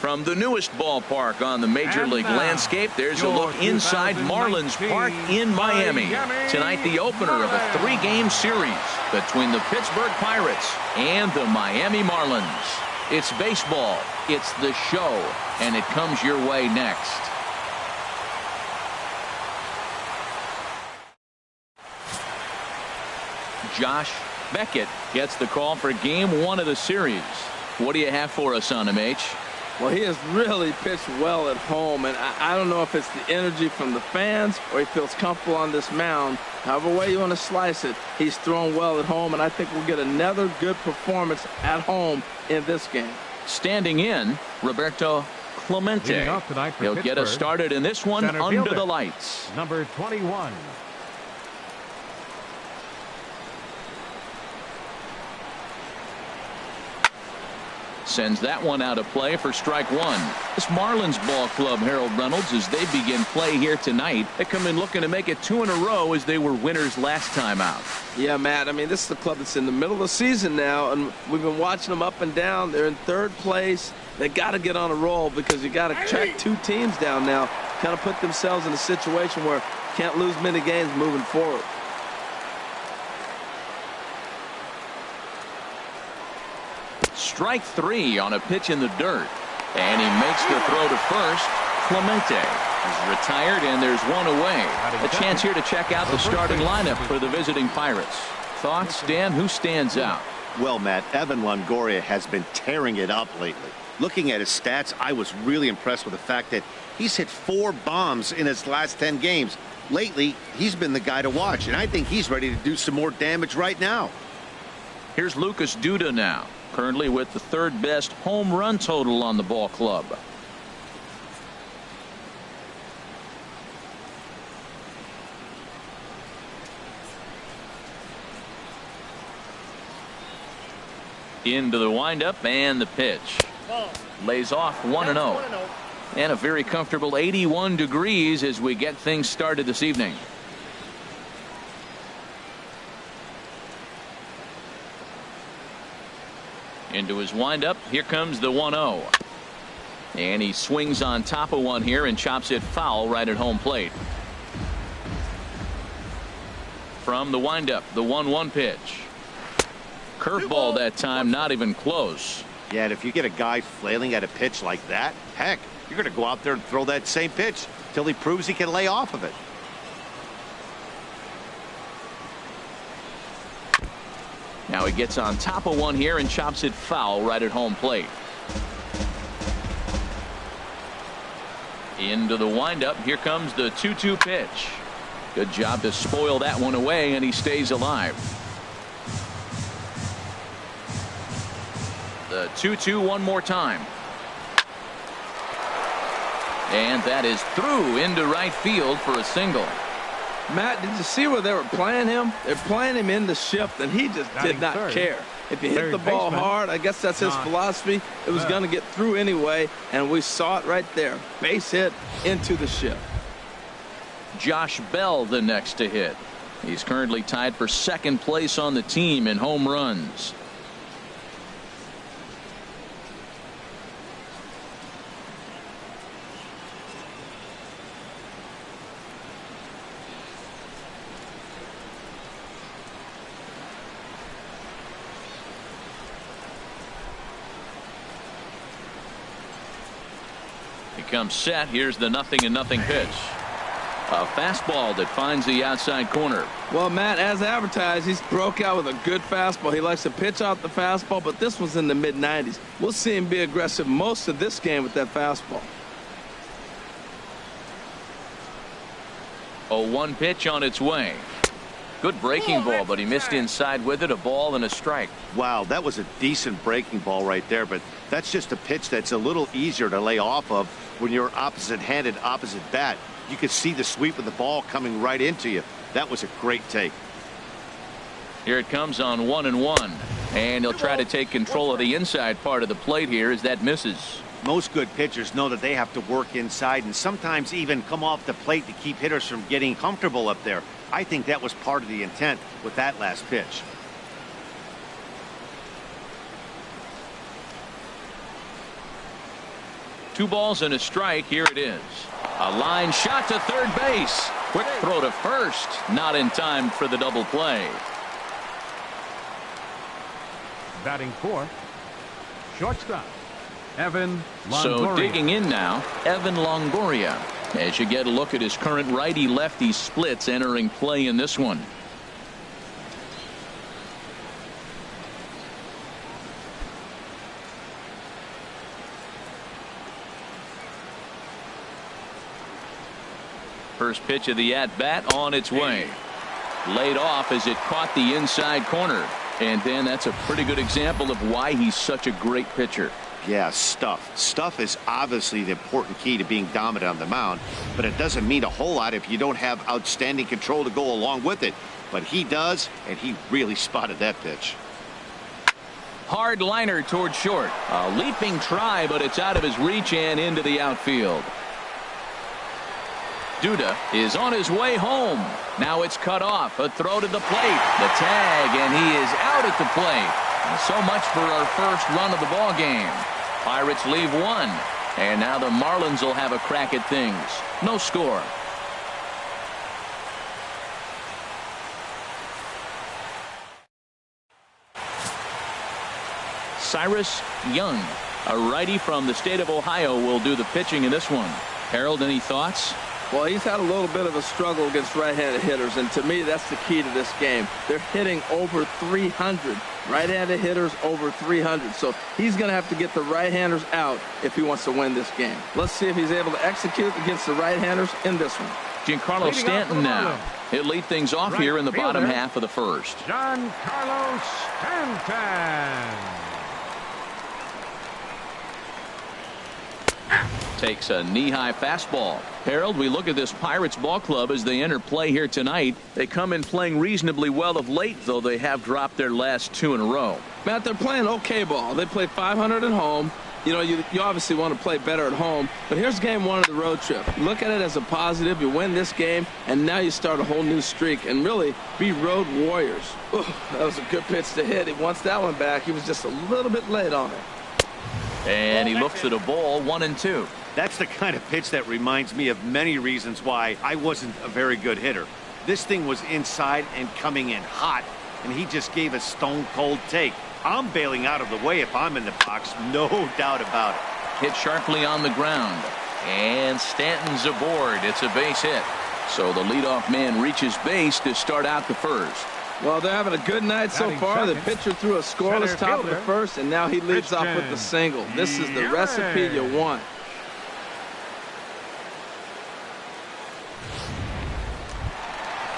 From the newest ballpark on the Major League landscape, there's a look inside Marlins Park in Miami. Tonight, the opener of a 3-game series between the Pittsburgh Pirates and the Miami Marlins. It's baseball, it's the show, and it comes your way next. Josh Beckett gets the call for game 1 of the series. What do you have for us on him, H? Well, he has really pitched well at home, and I don't know if it's the energy from the fans or he feels comfortable on this mound. However way you want to slice it, he's thrown well at home, and I think we'll get another good performance at home in this game. Standing in, Roberto Clemente. He'll get us started in this one under the lights. Number 21. Sends that one out of play for strike 1. This Marlins ball club, Harold Reynolds, as they begin play here tonight, they come in looking to make it 2 in a row as they were winners last time out. Yeah, Matt, I mean, this is the club that's in the middle of the season now, and we've been watching them up and down. They're in 3rd place. They got to get on a roll because you got to track 2 teams down now, kind of put themselves in a situation where can't lose many games moving forward. Strike 3 on a pitch in the dirt, and he makes the throw to first. Clemente is retired, and there's one away. A chance here to check out the starting lineup for the visiting Pirates. Thoughts, Dan? Who stands out? Well, Matt, Evan Longoria has been tearing it up lately. Looking at his stats, I was really impressed with the fact that he's hit 4 bombs in his last 10 games. Lately, he's been the guy to watch, and I think he's ready to do some more damage right now. Here's Lucas DUDA now, currently with the 3rd best home run total on the ball club. Into the windup and the pitch. Lays off 1-0. And a very comfortable 81 degrees as we get things started this evening. Into his windup. Here comes the 1-0. And he swings on top of one here and chops it foul right at home plate. From the windup, the 1-1 pitch. Curveball that time, not even close. Yeah, and if you get a guy flailing at a pitch like that, heck, you're going to go out there and throw that same pitch till he proves he can lay off of it. Now he gets on top of one here and chops it foul right at home plate. Into the windup. Here comes the 2-2 pitch. Good job to spoil that one away, and he stays alive. The 2-2 one more time. And that is through into right field for a single. Matt, did you see where they were playing him? They're playing him in the shift, and he just did not care. If you hit the ball hard, I guess that's his philosophy. It was going to get through anyway, and we saw it right there. Base hit into the shift. Josh Bell the next to hit. He's currently tied for 2nd place on the team in home runs. Comes set. Here's the 0-0 pitch. A fastball that finds the outside corner. Well, Matt, as advertised, he's broke out with a good fastball. He likes to pitch out the fastball, but this was in the mid-90s. We'll see him be aggressive most of this game with that fastball. 0-1 pitch on its way. Good breaking ball, but he missed inside with it. A ball and a strike. Wow, that was a decent breaking ball right there, but that's just a pitch that's a little easier to lay off of when you're opposite-handed, opposite bat. You could see the sweep of the ball coming right into you. That was a great take. Here it comes on 1-1, and he'll try to take control of the inside part of the plate here as that misses. Most good pitchers know that they have to work inside and sometimes even come off the plate to keep hitters from getting comfortable up there. I think that was part of the intent with that last pitch. 2 balls and a strike. Here it is. A line shot to third base. Quick throw to first. Not in time for the double play. Batting fourth, shortstop, Evan Longoria. So digging in now, Evan Longoria. As you get a look at his current righty-lefty splits entering play in this one. First pitch of the at-bat on its way. Laid off as it caught the inside corner. And then that's a pretty good example of why he's such a great pitcher. Yeah, stuff. Stuff is obviously the important key to being dominant on the mound, but it doesn't mean a whole lot if you don't have outstanding control to go along with it. But he does, and he really spotted that pitch. Hard liner toward short. A leaping try, but it's out of his reach and into the outfield. DUDA is on his way home. Now it's cut off. A throw to the plate. The tag, and he is out at the plate. And so much for our first run of the ball game. Pirates leave 1. And now the Marlins will have a crack at things. No score. Cyrus Young, a righty from the state of Ohio, will do the pitching in this one. Harold, any thoughts? Well, he's had a little bit of a struggle against right-handed hitters, and to me, that's the key to this game. They're hitting over 300. Right-handed hitters over 300. So he's going to have to get the right-handers out if he wants to win this game. Let's see if he's able to execute against the right-handers in this one. Giancarlo Stanton now. He'll lead things off here in the bottom half of the first. Giancarlo Stanton. Takes a knee-high fastball. Harold, we look at this Pirates ball club as they enter play here tonight. They come in playing reasonably well of late, though they have dropped their last 2 in a row. Matt, they're playing okay ball. They play .500 at home. You know, you obviously want to play better at home, but here's game 1 of the road trip. Look at it as a positive. You win this game, and now you start a whole new streak and really be road warriors. Ooh, that was a good pitch to hit. He wants that one back. He was just a little bit late on it. And he looks at a ball, 1-2. That's the kind of pitch that reminds me of many reasons why I wasn't a very good hitter. This thing was inside and coming in hot, and he just gave a stone-cold take. I'm bailing out of the way if I'm in the box, no doubt about it. Hit sharply on the ground. And Stanton's aboard. It's a base hit. So the leadoff man reaches base to start out the first. Well, they're having a good night so far. The pitcher threw a scoreless top of the first, and now he leads off with the single. This is the recipe you want.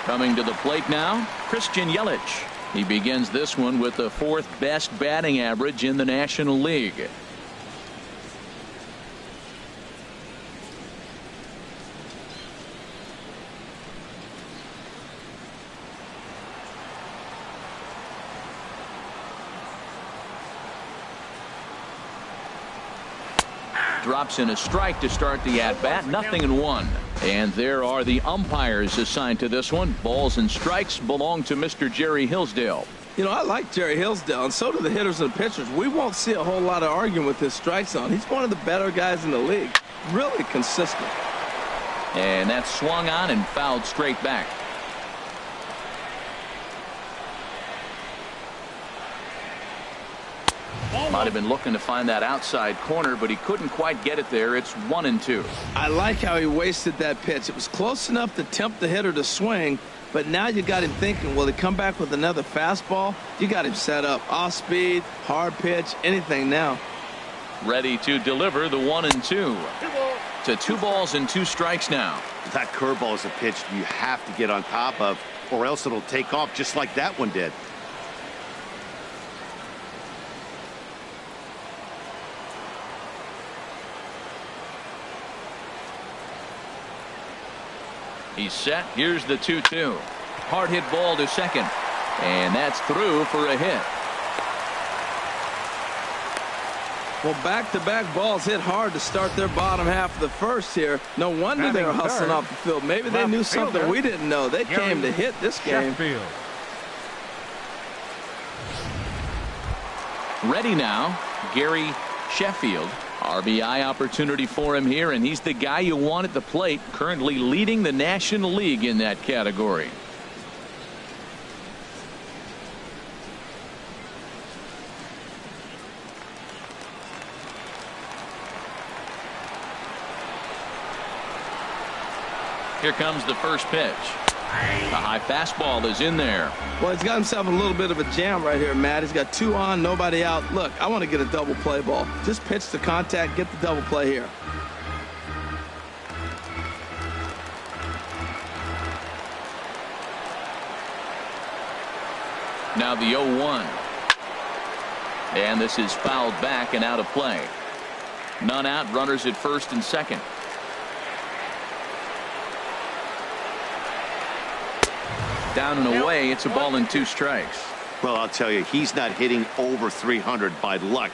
Coming to the plate now, Christian Yelich. He begins this one with the 4th best batting average in the National League. Drops in a strike to start the at-bat. 0-1. And there are the umpires assigned to this one. Balls and strikes belong to Mr. Jerry Hillsdale. You know, I like Jerry Hillsdale, and so do the hitters and the pitchers. We won't see a whole lot of arguing with his strike zone. He's one of the better guys in the league. Really consistent. And that's swung on and fouled straight back. Might have been looking to find that outside corner, but he couldn't quite get it there. It's 1-2. I like how he wasted that pitch. It was close enough to tempt the hitter to swing, but now you got him thinking, will he come back with another fastball? You got him set up. Off speed, hard pitch, anything now. Ready to deliver the 1-2. To 2 balls and 2 strikes now. That curveball is a pitch you have to get on top of, or else it'll take off just like that one did. He's set. Here's the 2-2. Hard hit ball to second. And that's through for a hit. Well, back-to-back balls hit hard to start their bottom half of the first here. No wonder they were hustling off the field. Maybe they knew something we didn't know. They came to hit this game. Sheffield. Ready now, Gary Sheffield, RBI opportunity for him here, and he's the guy you want at the plate, currently leading the National League in that category. Here comes the first pitch. The high fastball is in there. Well, he's got himself a little bit of a jam right here, Matt. He's got 2 on, nobody out. Look, I want to get a double play ball. Just pitch to contact, get the double play here. Now the 0-1. And this is fouled back and out of play. None out, runners at first and second. Down and away, it's a ball and 2 strikes. Well, I'll tell you, he's not hitting over 300 by luck.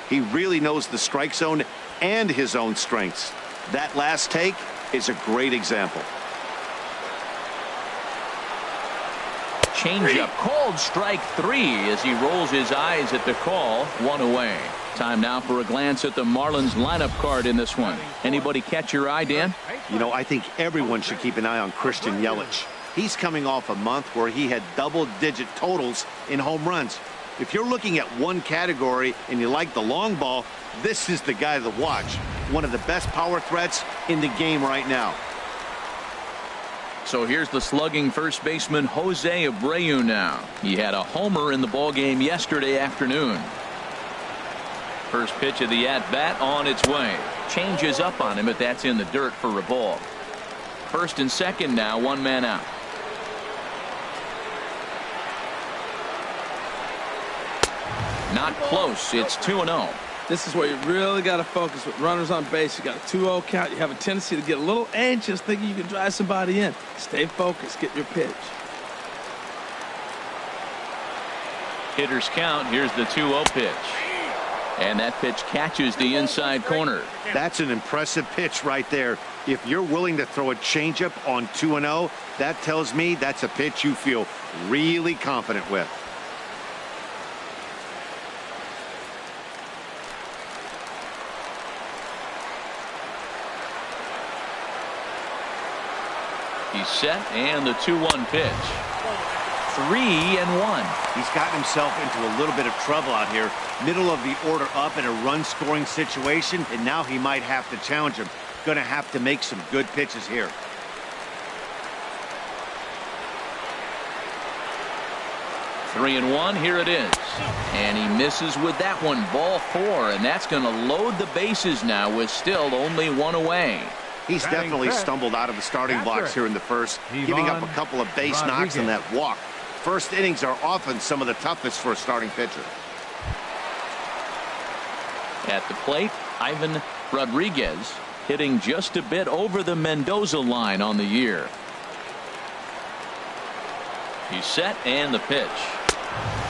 He really knows the strike zone and his own strengths. That last take is a great example. Changeup, called strike 3 as he rolls his eyes at the call. 1 away. Time now for a glance at the Marlins lineup card in this one. Anybody catch your eye, Dan? You know, I think everyone should keep an eye on Christian Yelich. He's coming off a month where he had double-digit totals in home runs. If you're looking at one category and you like the long ball, this is the guy to watch. One of the best power threats in the game right now. So here's the slugging first baseman Jose Abreu now. He had a homer in the ballgame yesterday afternoon. First pitch of the at-bat on its way. Changes up on him, but that's in the dirt for a ball. First and second now, 1 man out. Not close. It's 2-0. This is where you really got to focus with runners on base. You got a 2-0 count. You have a tendency to get a little anxious thinking you can drive somebody in. Stay focused. Get your pitch. Hitters count. Here's the 2-0 pitch. And that pitch catches the inside corner. That's an impressive pitch right there. If you're willing to throw a changeup on 2-0, that tells me that's a pitch you feel really confident with. He's set, and the 2-1 pitch. 3-1. He's gotten himself into a little bit of trouble out here. Middle of the order up in a run-scoring situation, and now he might have to challenge him. Going to have to make some good pitches here. Three and one. Here it is. And he misses with that one. Ball 4, and that's going to load the bases now with still only 1 away. He's definitely stumbled out of the starting blocks here in the first, giving up a couple of base knocks in that walk. First innings are often some of the toughest for a starting pitcher. At the plate, Ivan Rodriguez hitting just a bit over the Mendoza line on the year. He's set, and the pitch.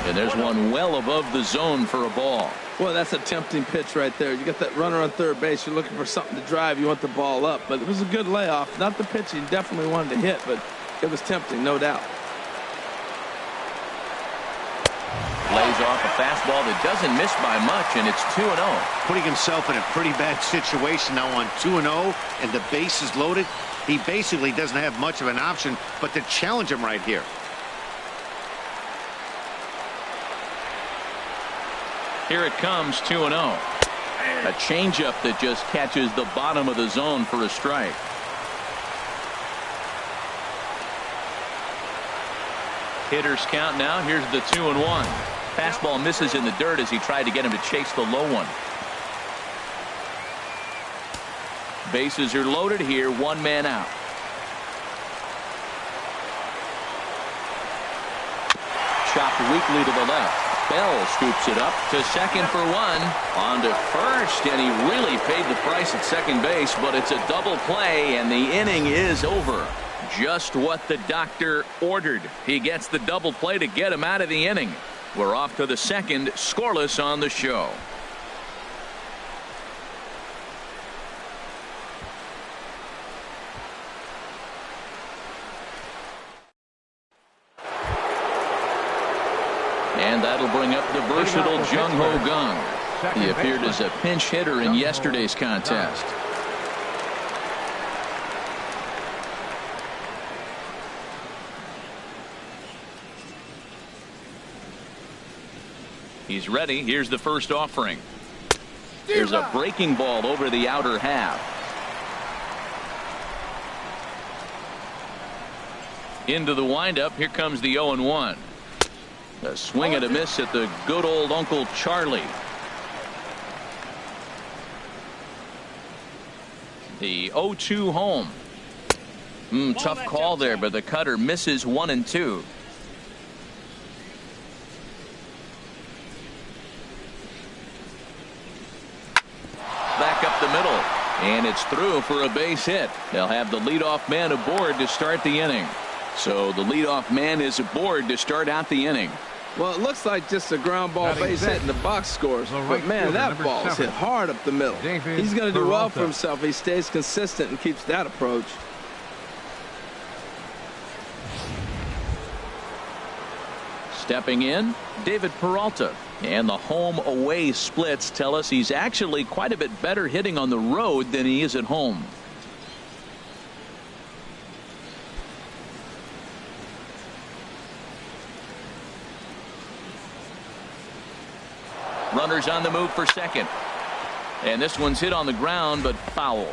And there's one well above the zone for a ball. Boy, that's a tempting pitch right there. You got that runner on third base. You're looking for something to drive. You want the ball up. But it was a good layoff. Not the pitch he definitely wanted to hit, but it was tempting, no doubt. Lays off a fastball that doesn't miss by much, and it's 2-0. Putting himself in a pretty bad situation now on 2-0, and the base is loaded. He basically doesn't have much of an option but to challenge him right here. Here it comes, 2-0. A changeup that just catches the bottom of the zone for a strike. Hitters count now. Here's the 2-1. Fastball misses in the dirt as he tried to get him to chase the low one. Bases are loaded here. 1 man out. Chopped weakly to the left. Bell scoops it up to second for 1. On to first, and he really paid the price at second base, but it's a double play, and the inning is over. Just what the doctor ordered. He gets the double play to get him out of the inning. We're off to the second, scoreless on the show. And that'll bring up the versatile Jung Ho Gung. He appeared as a pinch hitter in yesterday's contest. He's ready. Here's the first offering. There's a breaking ball over the outer half. Into the windup. Here comes the 0-1. A swing and a miss at the good old Uncle Charlie. The 0-2 home. Tough call there, but the cutter misses 1 and 2. Back up the middle, and it's through for a base hit. They'll have the leadoff man aboard to start the inning. So the leadoff man is aboard to start out the inning. Well, it looks like just a ground ball base hit in the box scores. But, man, that ball is hit hard up the middle. He's going to do well for himself. He stays consistent and keeps that approach. Stepping in, David Peralta. And the home-away splits tell us he's actually quite a bit better hitting on the road than he is at home. Runners on the move for second. And this one's hit on the ground, but foul.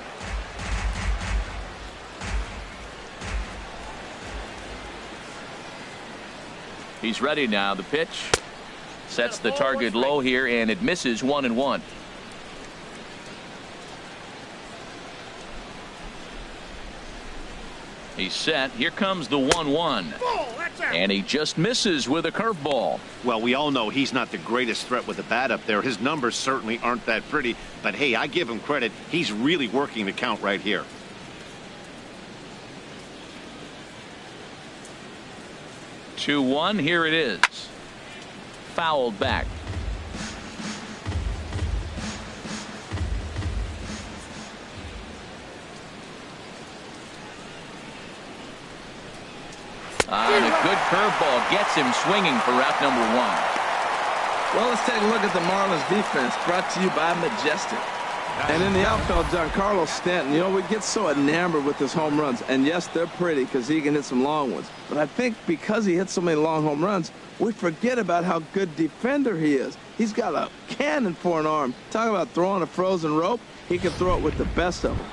He's ready now. The pitch sets the target low here, and it misses 1-1. He's set. Here comes the 1-1. And he just misses with a curveball. Well, we all know he's not the greatest threat with the bat up there. His numbers certainly aren't that pretty. But, hey, I give him credit. He's really working the count right here. Two-one. Here it is. Fouled back. And a good curveball gets him swinging for out number 1. Well, let's take a look at the Marlins defense, brought to you by Majestic. And in the outfield, GIANCARLO Stanton. You know, we get so enamored with his home runs. And, yes, they're pretty because he can hit some long ones. But I think because he hits so many long home runs, we forget about how good defender he is. He's got a cannon for an arm. Talk about throwing a frozen rope. He can throw it with the best of them.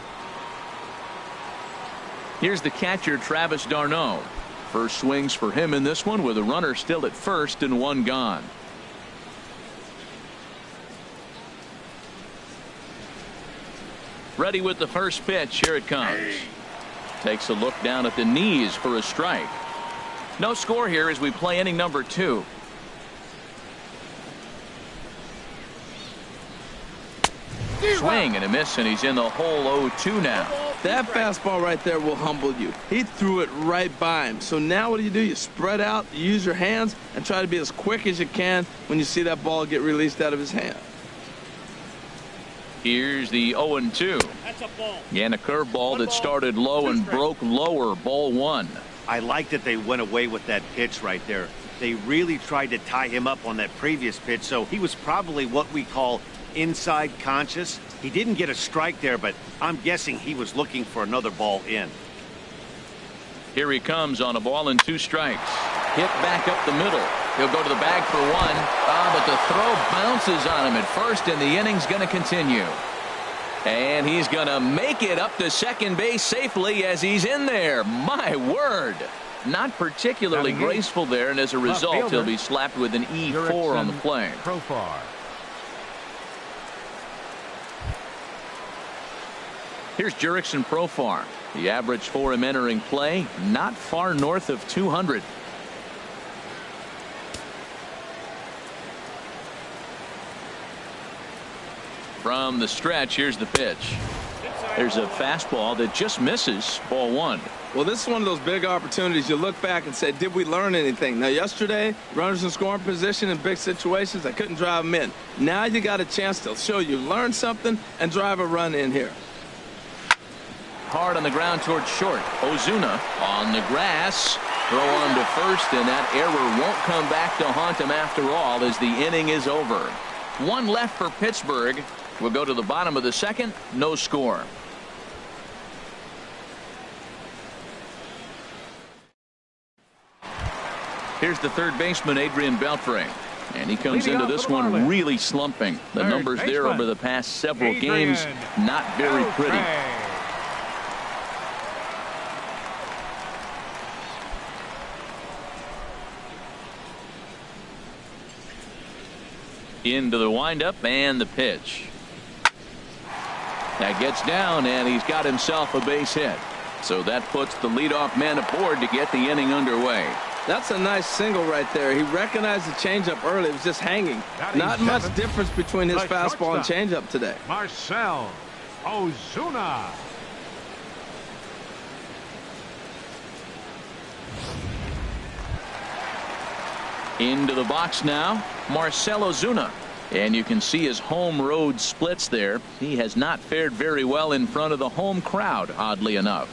Here's the catcher, Travis d'Arnaud. First swings for him in this one with a runner still at first and 1 gone. Ready with the first pitch. Here it comes. Takes a look down at the knees for a strike. No score here as we play inning number 2. Swing and a miss, and he's in the hole 0-2 now. That fastball right there will humble you. He threw it right by him. So now what do? You spread out, you use your hands, and try to be as quick as you can when you see that ball get released out of his hand. Here's the 0-2. That's a ball. And a curveball that started low and broke lower. Ball 1. I like that they went away with that pitch right there. They really tried to tie him up on that previous pitch, so he was probably what we call inside conscious. He didn't get a strike there, but I'm guessing he was looking for another ball in. Here he comes on a ball and 2 strikes. Hit back up the middle. He'll go to the bag for 1. But the throw bounces on him at first, and the inning's going to continue. And he's going to make it up to second base safely as he's in there. My word. Not particularly graceful there, and as a result, he'll be slapped with an E4 on the play. Here's Jurickson Profar. The average for him entering play, not far north of 200. From the stretch, here's the pitch. There's a fastball that just misses. Ball 1. Well, this is one of those big opportunities. You look back and say, did we learn anything? Now, yesterday, runners in scoring position in big situations, I couldn't drive them in. Now you got a chance to show you learned something and drive a run in here. Hard on the ground towards short. OZUNA on the grass. Throw on to first, and that error won't come back to haunt him after all as the inning is over. One left for Pittsburgh. We'll go to the bottom of the second. No score. Here's the third baseman, ADRIAN Beltre. And he comes into this one really slumping. The numbers there over the past several games, not very pretty. Into the windup and the pitch. That gets down, and he's got himself a base hit. So that puts the leadoff man aboard to get the inning underway. That's a nice single right there. He recognized the changeup early. It was just hanging. Not much difference between his fastball and changeup today. Marcell OZUNA. Into the box now, Marcell OZUNA. And you can see his home road splits there. He has not fared very well in front of the home crowd, oddly enough.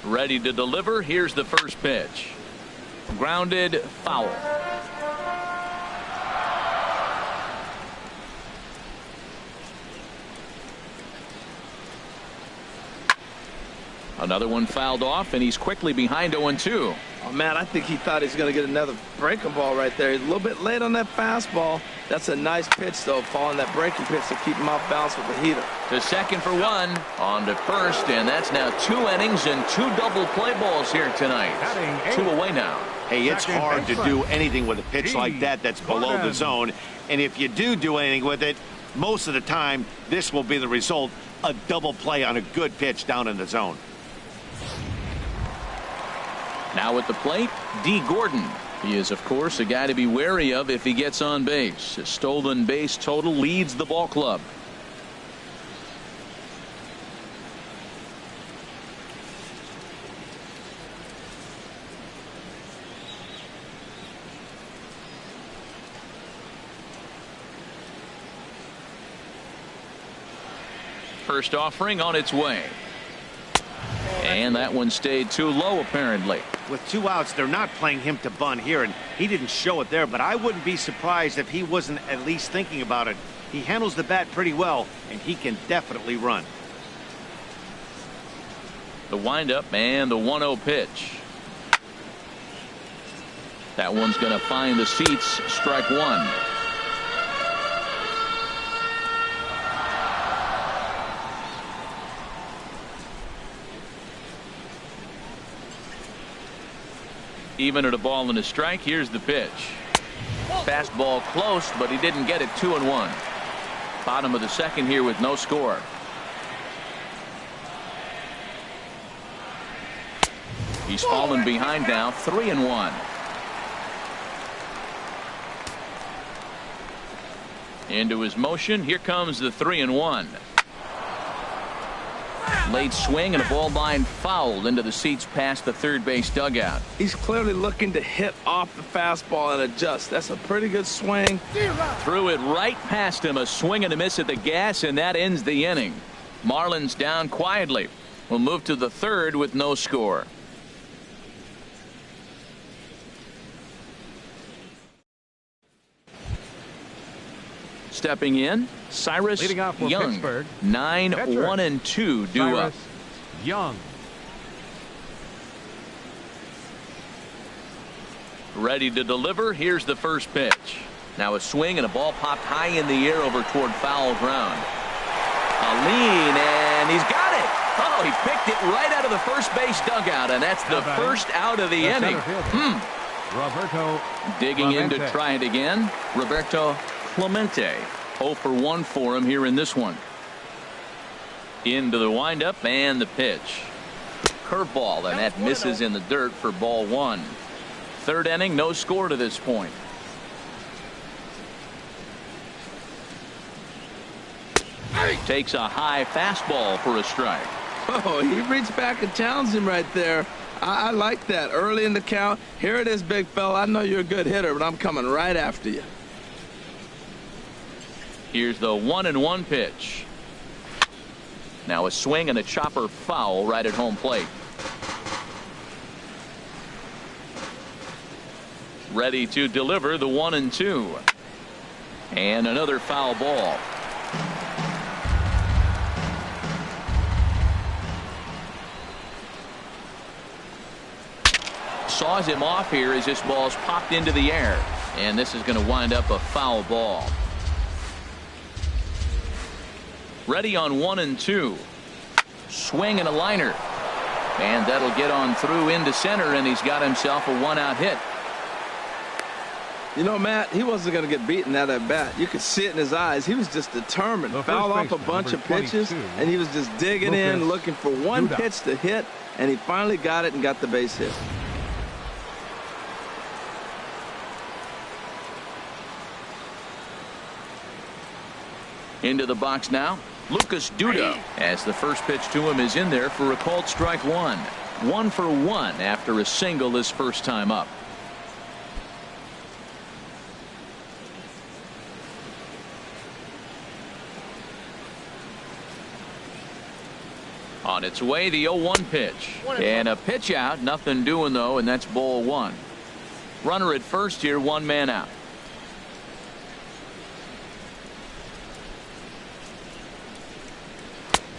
Ready to deliver. Here's the first pitch. Grounded, foul. Another one fouled off, and he's quickly behind 0-2. Oh, man, I think he thought he was going to get another breaking ball right there. He's a little bit late on that fastball. That's a nice pitch, though, following that breaking pitch to keep him off balance with the heater. To second for one, on to first, and that's now 2 innings and 2 double play balls here tonight. 2 away now. Hey, it's hard to do anything with a pitch like that that's below the zone. And if you do anything with it, most of the time, this will be the result, a double play on a good pitch down in the zone. Now at the plate, D. Gordon. He is, of course, a guy to be wary of if he gets on base. His stolen base total leads the ball club. First offering on its way. And that one stayed too low, apparently. With 2 outs, they're not playing him to bunt here, and he didn't show it there, but I wouldn't be surprised if he wasn't at least thinking about it. He handles the bat pretty well, and he can definitely run. The windup and the 1-0 pitch. That one's going to find the seats. Strike one. Even at a ball and a strike. Here's the pitch. Fastball close, but he didn't get it. 2-1. Bottom of the second here with no score. He's fallen behind now. 3-1. Into his motion. Here comes the 3-1. Late swing and a ball line fouled into the seats past the third base dugout. He's clearly looking to hit off the fastball and adjust. That's a pretty good swing. Threw it right past him. A swing and a miss at the gas, and that ends the inning. Marlins down quietly. We'll move to the third with no score. Stepping in, Cyrus Young. 9-1-2 due up. Young. Ready to deliver. Here's the first pitch. Now a swing and a ball popped high in the air over toward foul ground. A lean, and he's got it. Oh, he picked it right out of the first base dugout, and that's the first out of the inning. Roberto. Digging in to try it again. Roberto Clemente. 0 for 1 for him here in this one. Into the windup and the pitch. Curveball, and that misses in the dirt for ball 1. Third inning, no score to this point. Takes a high fastball for a strike. Oh, he reached back and challenged him right there. I like that. Early in the count. Here it is, big fella. I know you're a good hitter, but I'm coming right after you. Here's the 1-1 pitch. Now a swing and a chopper foul right at home plate. Ready to deliver the 1-2. And another foul ball. Saws him off here as this ball's popped into the air. And this is going to wind up a foul ball. Ready on 1-2. Swing and a liner. And that'll get on through into center, and he's got himself a 1-out hit. You know, Matt, he wasn't going to get beaten at that bat. You could see it in his eyes. He was just determined. Fouled off a bunch of pitches, and he was just digging in, looking for one pitch to hit, and he finally got it and got the base hit. Into the box now, Lucas DUDA, as the first pitch to him is in there for a called strike one. 1 for 1 after a single his first time up. On its way, the 0-1 pitch. And a pitch out, nothing doing though, and that's ball 1. Runner at first here, 1 man out.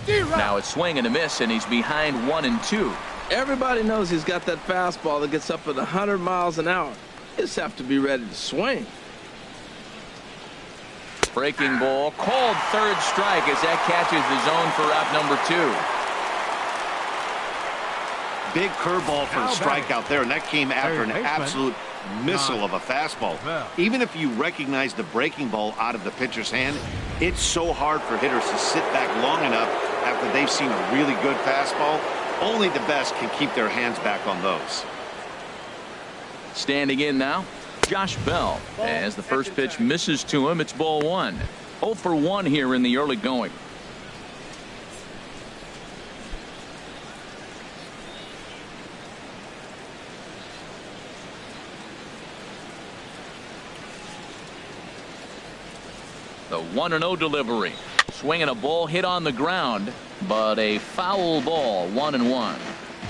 Now it's swing and a miss, and he's behind 1-2. Everybody knows he's got that fastball that gets up at 100 miles an hour. You just have to be ready to swing. Breaking ball, called third strike as that catches the zone for out number 2. Big curveball for the strikeout there, and that came after an absolute missile of a fastball. Even if you recognize the breaking ball out of the pitcher's hand, it's so hard for hitters to sit back long enough after they've seen a really good fastball. Only the best can keep their hands back on those. Standing in now, Josh Bell. As the first pitch misses to him, it's ball 1. 0 for 1 here in the early going. The 1-0 delivery. Swinging a ball hit on the ground, but a foul ball. 1-1.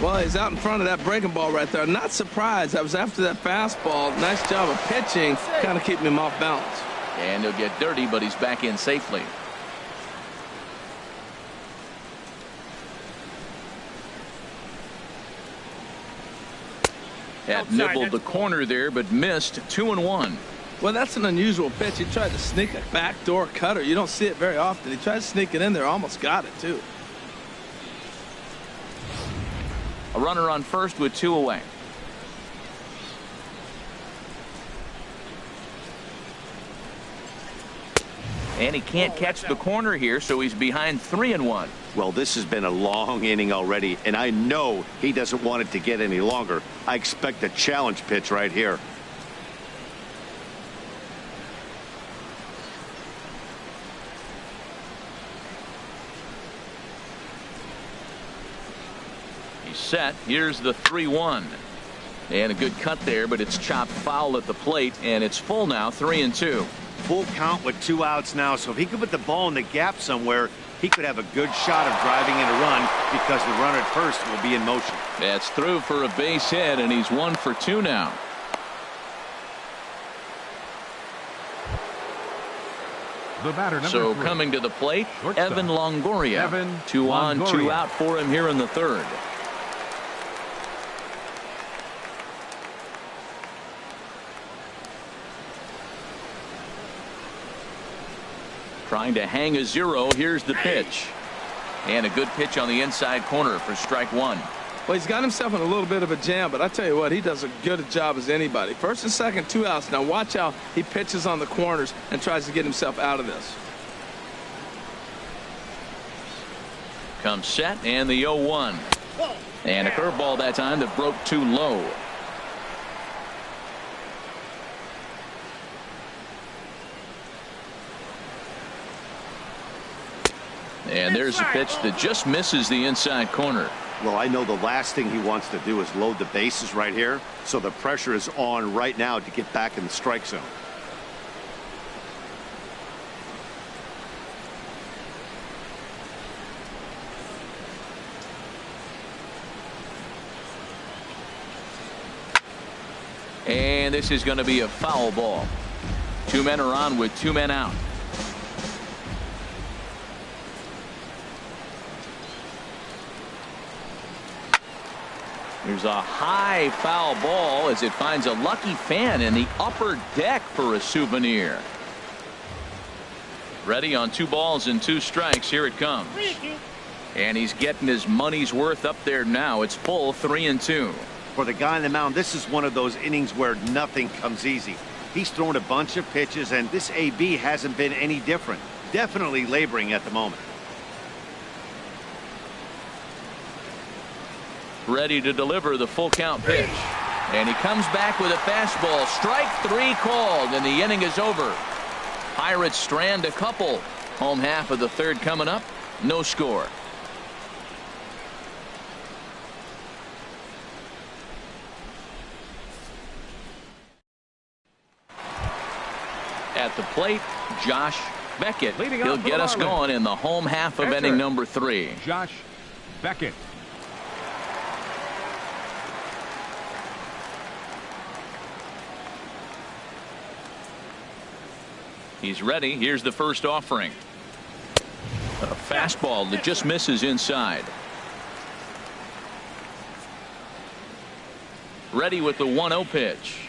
Well, he's out in front of that breaking ball right there. Not surprised. I was after that fastball. Nice job of pitching, kind of keeping him off balance. And he'll get dirty, but he's back in safely. Had nibbled the corner there, but missed. 2-1. Well, that's an unusual pitch. He tried to sneak a backdoor cutter. You don't see it very often. He tried to sneak it in there, almost got it too. A runner on first with 2 away. And he can't catch the corner here, so he's behind 3-1. Well, this has been a long inning already, and I know he doesn't want it to get any longer. I expect a challenge pitch right here. Set. Here's the 3-1, and a good cut there, but it's chopped foul at the plate, and it's full now. 3-2. Full count with 2 outs now, so if he could put the ball in the gap somewhere, he could have a good shot of driving in a run because the runner at first will be in motion. That's through for a base hit, and he's 1 for 2 now. The batter, so 3. coming to the plate, Shortstop. Evan Longoria. 2 on, 2 out for him here in the 3rd. Trying to hang a 0. Here's the pitch. And a good pitch on the inside corner for strike 1. Well, he's got himself in a little bit of a jam, but I tell you what, he does a good job as anybody. First and second, 2 outs. Now watch how he pitches on the corners and tries to get himself out of this. Comes set, and the 0-1. And a curveball that time that broke too low. And there's a pitch that just misses the inside corner. Well, I know the last thing he wants to do is load the bases right here, so the pressure is on right now to get back in the strike zone. And this is going to be a foul ball. 2 men are on with 2 men out. There's a high foul ball as it finds a lucky fan in the upper deck for a souvenir. Ready on 2 balls and 2 strikes. Here it comes. And he's getting his money's worth up there now. It's full 3-2. For the guy on the mound, this is one of those innings where nothing comes easy. He's thrown a bunch of pitches, and this AB hasn't been any different. Definitely laboring at the moment. Ready to deliver the full count pitch. And he comes back with a fastball. Strike 3 called, and the inning is over. Pirates strand a couple. Home half of the 3rd coming up. No score. At the plate, Josh Beckett. He'll get us going in the home half of inning number 3. Josh Beckett. He's ready. Here's the first offering. A fastball that just misses inside. Ready with the 1-0 pitch.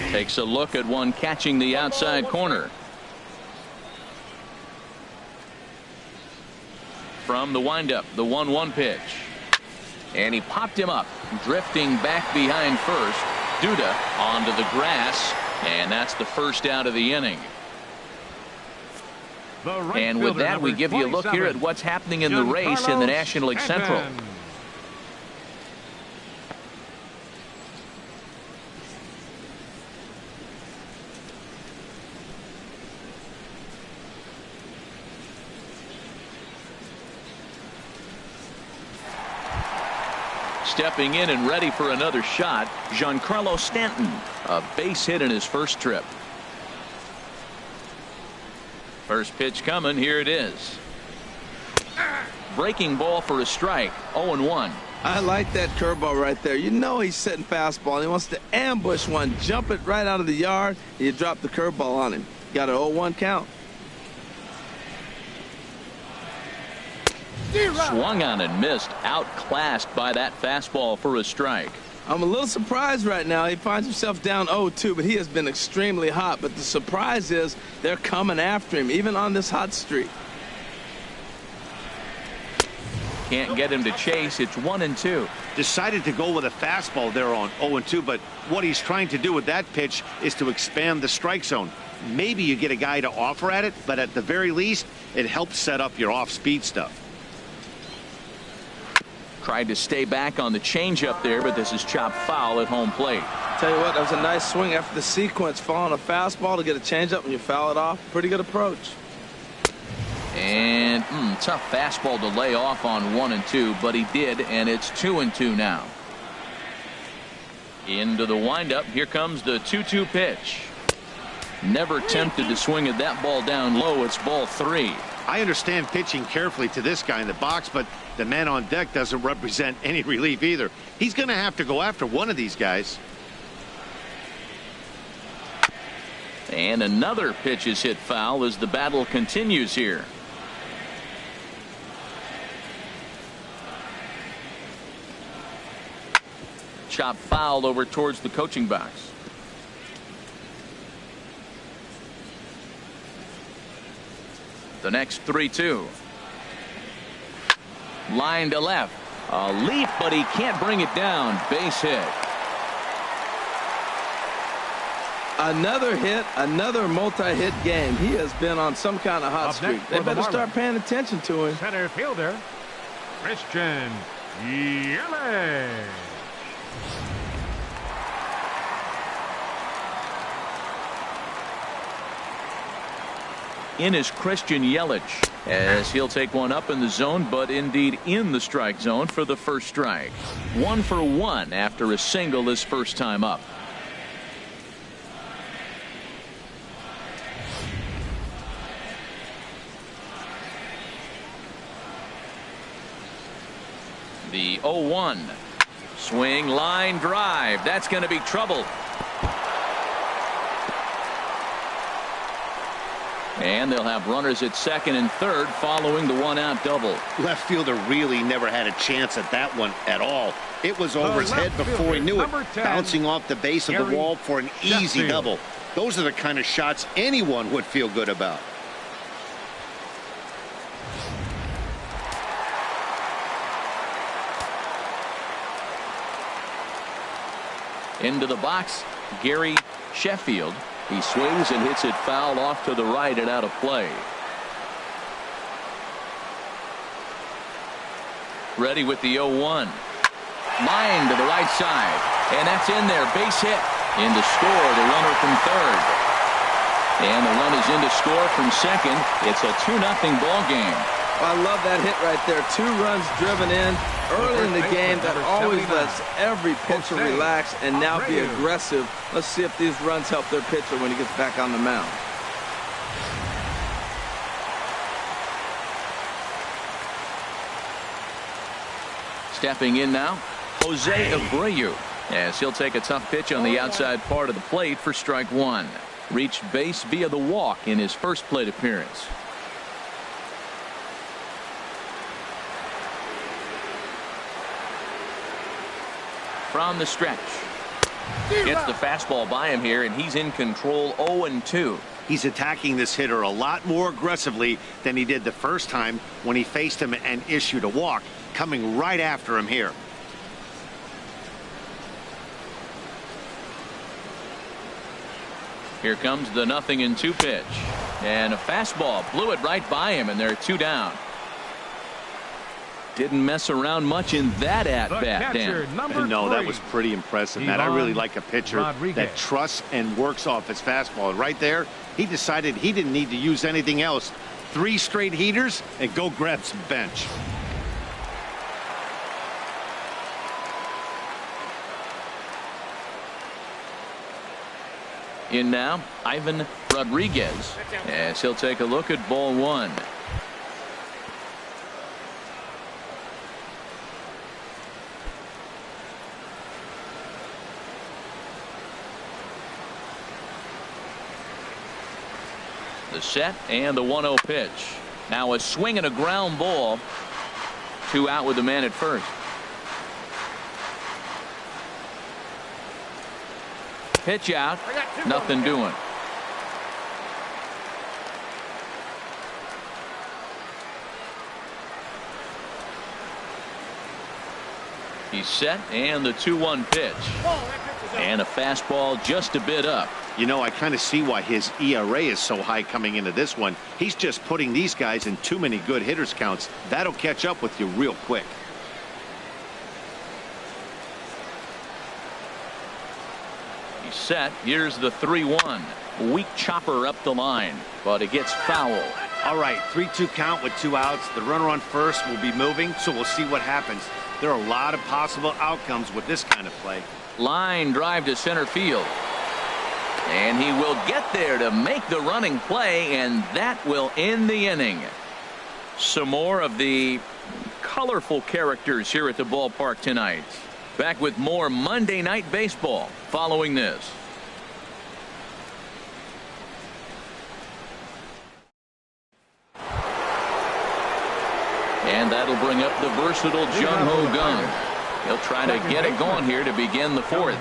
Takes a look at one catching the outside corner. From the windup, the 1-1 pitch. And he popped him up, drifting back behind first. DUDA onto the grass. And that's the first out of the inning. And with that, we give you a look here at what's happening in the race in the National League Central. Stepping in and ready for another shot, GIANCARLO Stanton. A base hit in his first trip. First pitch coming. Here it is. Breaking ball for a strike. 0-1. I like that curveball right there. You know he's setting fastball. He wants to ambush one, jump it right out of the yard, and you drop the curveball on him. Got an 0-1 count. Swung on and missed. Outclassed by that fastball for a strike. I'm a little surprised right now. He finds himself down 0-2, but he has been extremely hot. But the surprise is they're coming after him, even on this hot streak. Can't get him to chase. It's 1-2. Decided to go with a fastball there on 0-2, but what he's trying to do with that pitch is to expand the strike zone. Maybe you get a guy to offer at it, but at the very least, it helps set up your off-speed stuff. Tried to stay back on the changeup there, but this is chopped foul at home plate. Tell you what, that was a nice swing after the sequence. Following a fastball to get a changeup and you foul it off. Pretty good approach. And tough fastball to lay off on 1-2, but he did, and it's 2-2 now. Into the windup. Here comes the 2-2 pitch. Never tempted to swing at that ball down low. It's ball 3. I understand pitching carefully to this guy in the box, but the man on deck doesn't represent any relief either. He's going to have to go after one of these guys. And another pitch is hit foul as the battle continues here. Chop foul over towards the coaching box. The next 3-2. Line to left. A leap, but he can't bring it down. Base hit. Another hit, another multi-hit game. He has been on some kind of hot streak. They better start paying attention to him. Center fielder, Christian YELICH. In is Christian YELICH as he'll take one up in the zone, but indeed in the strike zone for the first strike. 1 for 1 after a single his first time up. The 0-1 swing, line drive. That's going to be trouble. And they'll have runners at second and third following the one-out double. Left fielder really never had a chance at that one at all. It was over his head before he knew it, bouncing off the base of the wall for an easy double. Those are the kind of shots anyone would feel good about. Into the box, Gary Sheffield. He swings and hits it foul off to the right and out of play. Ready with the 0-1. Line to the right side. And that's in there. Base hit. In to score, the runner from third. And the run is in to score from second. It's a 2-0 ball game. I love that hit right there. 2 runs driven in early in the game. That always lets every pitcher relax and now be aggressive. Let's see if these runs help their pitcher when he gets back on the mound. Stepping in now, Jose Abreu, as he'll take a tough pitch on the outside part of the plate for strike 1. Reached base via the walk in his first plate appearance. From the stretch. Gets the fastball by him here, and he's in control. 0-2. He's attacking this hitter a lot more aggressively than he did the first time when he faced him and issued a walk, coming right after him here. Here comes the 0-2 pitch. And a fastball blew it right by him, and they're 2 down. Didn't mess around much in that at-bat, Dan. No, that was pretty impressive, Matt. I really like a pitcher that trusts and works off his fastball. Right there, he decided he didn't need to use anything else. 3 straight heaters and go grab some bench. In now, Ivan Rodriguez, as he'll take a look at ball 1. The set and the 1-0 pitch. Now a swing and a ground ball. 2 out with the man at first. Pitch out. Nothing doing. He's set, and the 2-1 pitch. And a fastball just a bit up. You know, I kind of see why his ERA is so high coming into this one. He's just putting these guys in too many good hitters counts. That'll catch up with you real quick. He's set. Here's the 3-1. Weak chopper up the line, but it gets foul. All right, 3-2 count with 2 outs. The runner on first will be moving, so we'll see what happens. There are a lot of possible outcomes with this kind of play. Line drive to center field. And he will get there to make the running play, and that will end the inning. Some more of the colorful characters here at the ballpark tonight. Back with more Monday Night Baseball following this. And that'll bring up the versatile Jung Ho Gung. He'll try to get it going here to begin the 4th.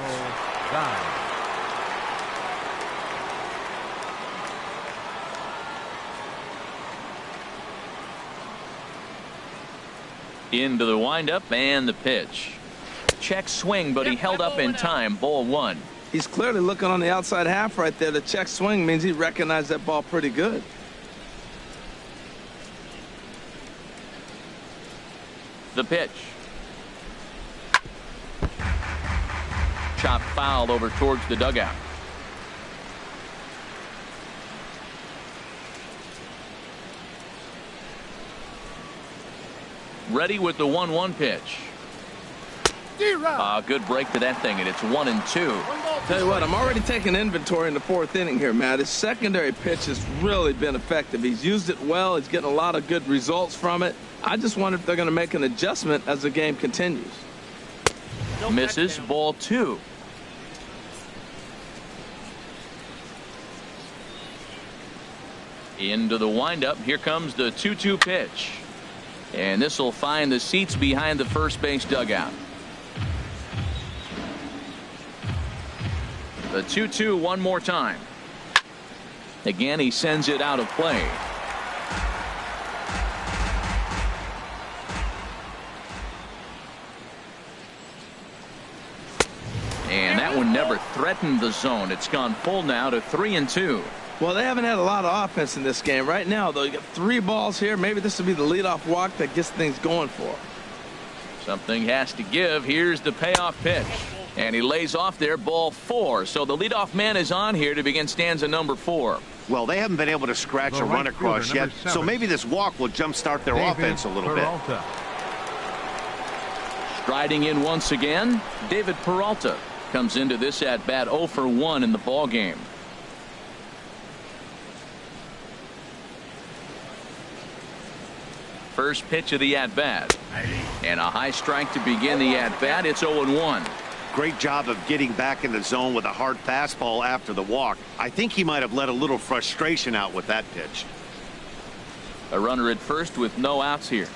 Into the windup and the pitch. Check swing, but he held up in time. Ball 1. He's clearly looking on the outside half right there. The check swing means he recognized that ball pretty good. The pitch. Chop foul over towards the dugout. Ready with the 1-1 pitch. Good break to that thing, and it's 1-2. Tell you what, I'm already taking inventory in the 4th inning here, Matt. His secondary pitch has really been effective. He's used it well. He's getting a lot of good results from it. I just wonder if they're going to make an adjustment as the game continues. Misses. Ball 2. Into the windup. Here comes the 2-2 pitch. And this will find the seats behind the first base dugout. The 2-2 one more time. Again, he sends it out of play. And that one never threatened the zone. It's gone full now to 3-2. Well, they haven't had a lot of offense in this game. Right now, though, you got 3 balls here. Maybe this will be the leadoff walk that gets things going for them. Something has to give. Here's the payoff pitch. And he lays off there, ball 4. So the leadoff man is on here to begin stanza number 4. Well, they haven't been able to scratch a run across yet, so maybe this walk will jumpstart their offense a little bit. Striding in once again, David Peralta comes into this at bat 0 for 1 in the ball game. First pitch of the at bat, and a high strike to begin the at bat. It's 0-1. Great job of getting back in the zone with a hard fastball after the walk. I think he might have let a little frustration out with that pitch. A runner at first with no outs here.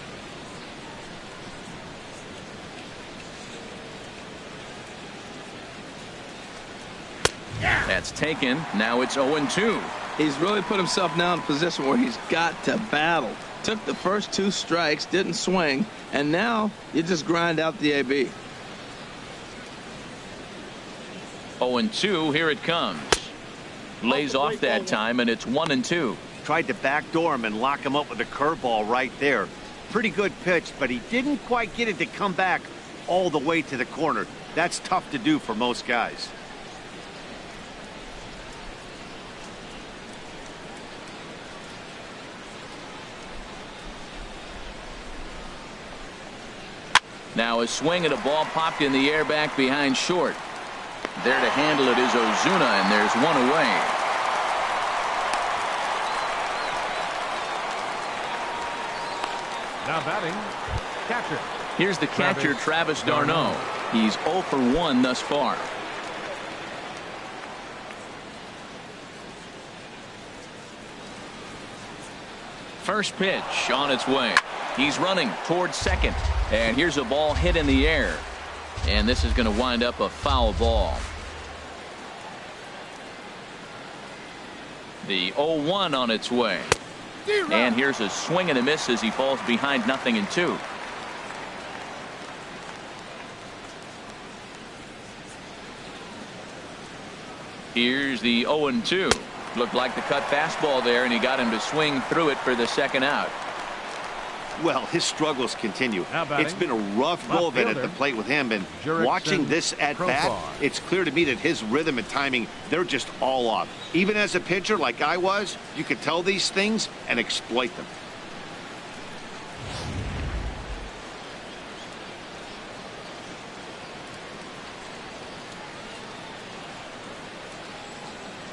That's taken. Now it's 0-2. He's really put himself now in a position where he's got to battle. Took the first 2 strikes, didn't swing, and now you just grind out the AB. 0-2. Here it comes. Lays off that time, and it's 1-2. Tried to backdoor him and lock him up with a curveball right there. Pretty good pitch, but he didn't quite get it to come back all the way to the corner. That's tough to do for most guys. Now a swing and a ball popped in the air back behind short. There to handle it is OZUNA, and there's 1 away. Now batting, catcher. Here's the catcher, Travis d'Arnaud. He's 0 for 1 thus far. First pitch on its way. He's running towards second. And here's a ball hit in the air. And this is going to wind up a foul ball. The 0-1 on its way. And here's a swing and a miss as he falls behind 0-2. Here's the 0-2. Looked like the cut fastball there, and he got him to swing through it for the second out. Well, his struggles continue. It's been a rough go of it at the plate with him, and watching this at bat, it's clear to me that his rhythm and timing, they're just all off. Even as a pitcher like I was, you could tell these things and exploit them.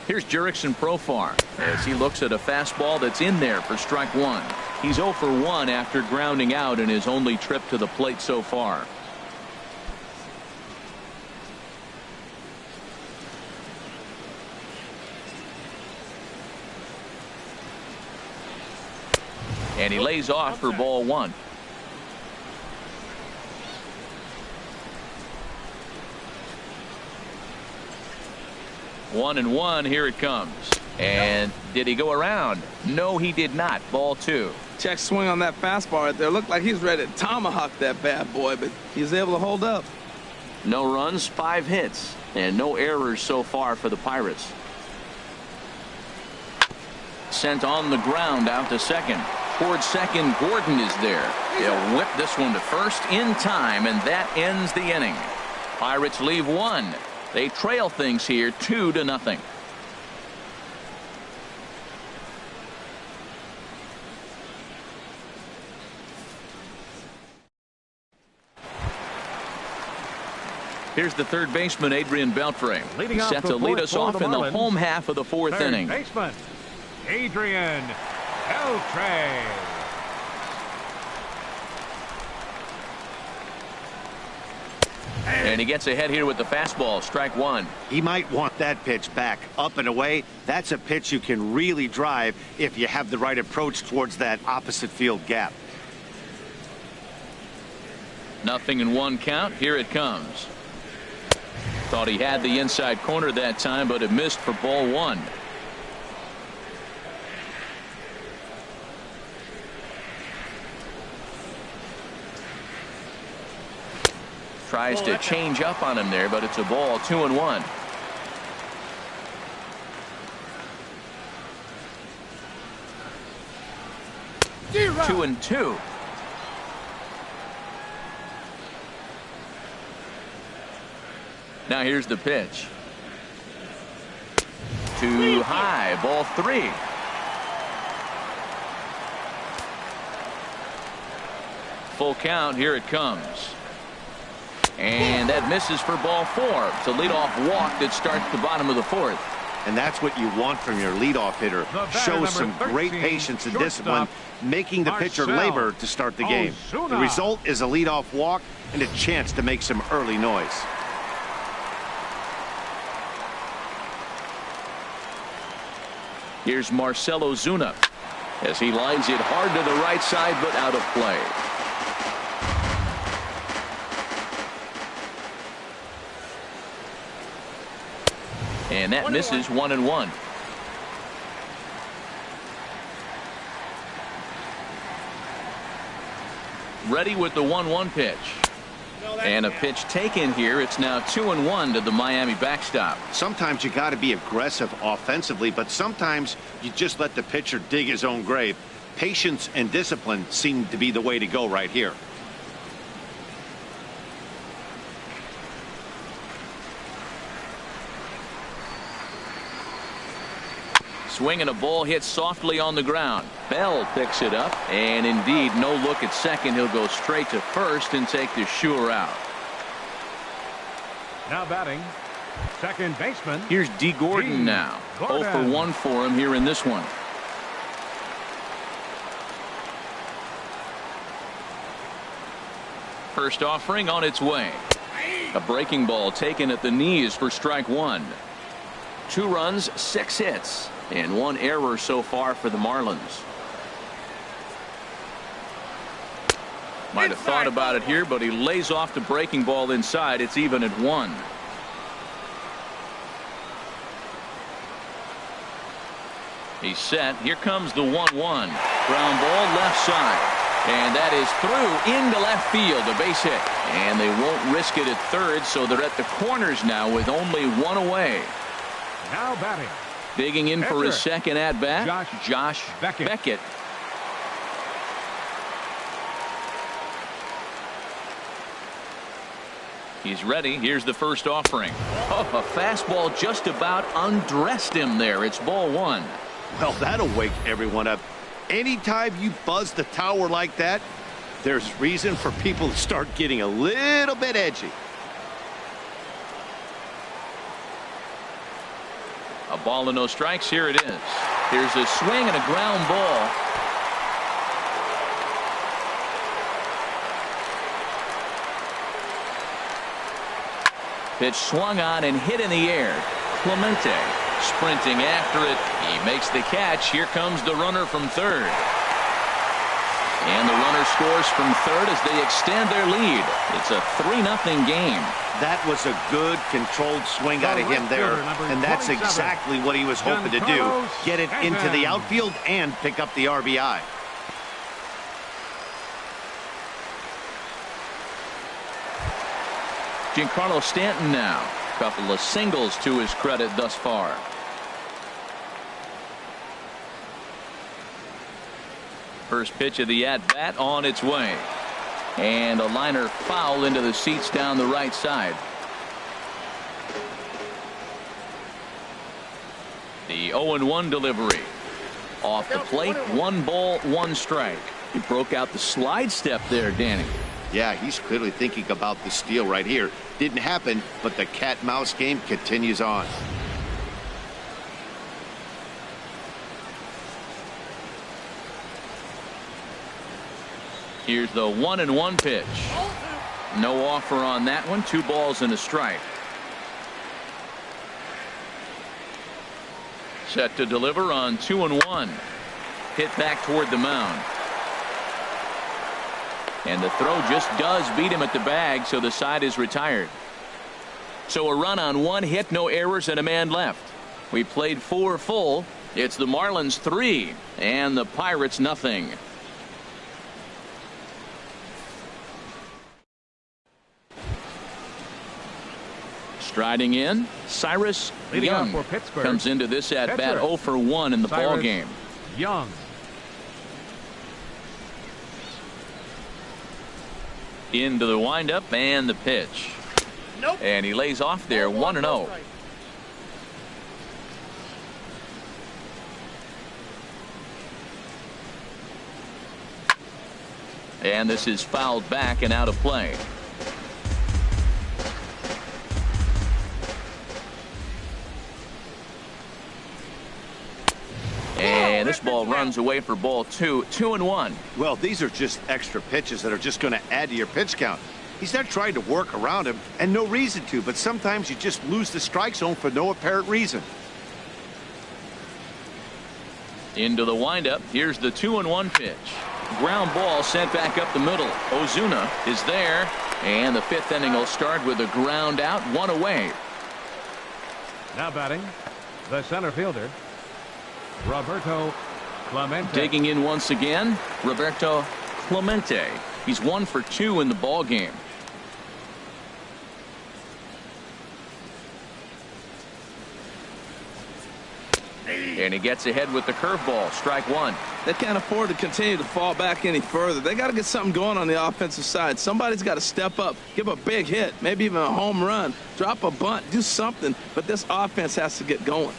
Here's Jurickson Profar as he looks at a fastball that's in there for strike 1. He's 0 for 1 after grounding out in his only trip to the plate so far. And he lays off for ball 1. One and one. Here it comes. And did he go around? No, he did not. Ball 2. Check swing on that fastball right there. Looked like he's ready to tomahawk that bad boy, but he's able to hold up. No runs, 5 hits, and no errors so far for the Pirates. Sent on the ground out to second. Towards second, Gordon is there. They'll whip this one to first in time, and that ends the inning. Pirates leave 1. They trail things here 2-0. Here's the third baseman, Adrian Beltre. He's set to lead us off in the home half of the 4th inning. Baseman, Adrian Beltre. And he gets ahead here with the fastball. Strike one. He might want that pitch back. Up and away, that's a pitch you can really drive if you have the right approach towards that opposite field gap. 0-1 count. Here it comes. Thought he had the inside corner that time, but it missed for ball one. Tries to change up on him there, but it's a ball. 2-1. Two and two. Now here's the pitch. Too high. Ball three. Full count. Here it comes. And that misses for ball four. It's a leadoff walk that starts the bottom of the fourth. And that's what you want from your leadoff hitter. Shows some great patience and discipline, making the pitcher labor to start the game. The result is a leadoff walk and a chance to make some early noise. Here's Marcell OZUNA as he lines it hard to the right side, but out of play. And that misses. 1-1. Ready with the 1-1 pitch. And a pitch taken here. It's now 2-1 to the Miami backstop. Sometimes you got to be aggressive offensively, but sometimes you just let the pitcher dig his own grave. Patience and discipline seem to be the way to go right here. Swing and a ball hit softly on the ground. Bell picks it up, and indeed no look at second. He'll go straight to first and take the sure out. Now batting, second baseman. Here's D. Gordon now. 0 for 1 for him here in this one. First offering on its way. A breaking ball taken at the knees for strike one. 2 runs, 6 hits, and 1 error so far for the Marlins. Might have thought about it here, but he lays off the breaking ball inside. It's even at 1. He's set. Here comes the 1-1. Ground ball left side. And that is through into left field, a base hit. And they won't risk it at third, so they're at the corners now with only 1 away. Now batting. Digging in for his second at-bat, Josh Beckett. He's ready. Here's the first offering. Oh, a fastball just about undressed him there. It's ball 1. Well, that'll wake everyone up. Anytime you buzz the tower like that, there's reason for people to start getting a little bit edgy. A ball and no strikes. Here it is. Here's a swing and a ground ball. Pitch swung on and hit in the air. Clemente sprinting after it. He makes the catch. Here comes the runner from third. And the runner scores from third as they extend their lead. It's a 3-0 game. That was a good controlled swing out of him there, and that's exactly what he was hoping to do. Get it into the outfield and pick up the RBI. Giancarlo Stanton now. A couple of singles to his credit thus far. First pitch of the at-bat on its way. And a liner foul into the seats down the right side. The 0-1 delivery. Off the plate, 1 ball, 1 strike. He broke out the slide step there, Danny. Yeah, he's clearly thinking about the steal right here. Didn't happen, but the cat-mouse game continues on. Here's the 1-1 pitch. No offer on that one. 2 balls and a strike. Set to deliver on 2-1. Hit back toward the mound. And the throw just does beat him at the bag, so the side is retired. So a run on 1 hit, no errors, and a man left. We played 4 full. It's the Marlins 3 and the Pirates nothing. Striding in, Cy Young comes into this at bat 0 for 1 in the ball game. Young. Into the windup and the pitch. Nope. And he lays off there 1-0. And this is fouled back and out of play. And this ball runs away for ball 2. 2-1. Well, these are just extra pitches that are just going to add to your pitch count. He's not trying to work around him, and no reason to, but sometimes you just lose the strike zone for no apparent reason. Into the windup. Here's the 2-1 pitch. Ground ball sent back up the middle. OZUNA is there, and the 5th inning will start with a ground out, 1 away. Now batting, the center fielder, Roberto Clemente. Digging in once again, Roberto Clemente. He's 1 for 2 in the ball game. And he gets ahead with the curveball. Strike 1. They can't afford to continue to fall back any further. They got to get something going on the offensive side. Somebody's got to step up, give a big hit, maybe even a home run, drop a bunt, do something. But this offense has to get going.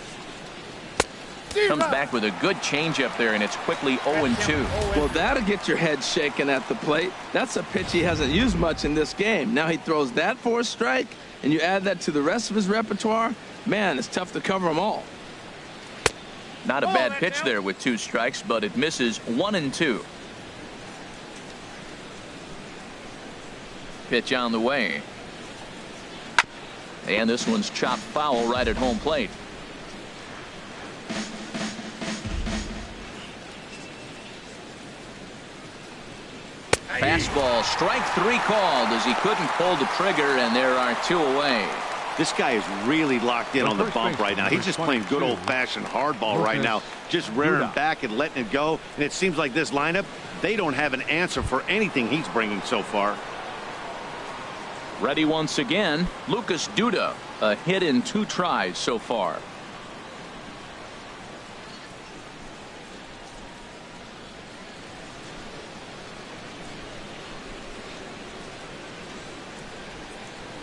Comes back with a good changeup there, and it's quickly 0-2. Well, that'll get your head shaking at the plate. That's a pitch he hasn't used much in this game. Now he throws that for a strike, and you add that to the rest of his repertoire. Man, it's tough to cover them all. Not a bad pitch there with 2 strikes, but it misses 1-2. Pitch on the way. And this one's chopped foul right at home plate. Fastball, strike 3 called as he couldn't pull the trigger, and there are 2 away. This guy is really locked in on the bump right now. He's just playing good old-fashioned hardball right now, just rearing back and letting it go. And it seems like this lineup, they don't have an answer for anything he's bringing so far. Ready once again, Lucas DUDA, a hit in 2 tries so far.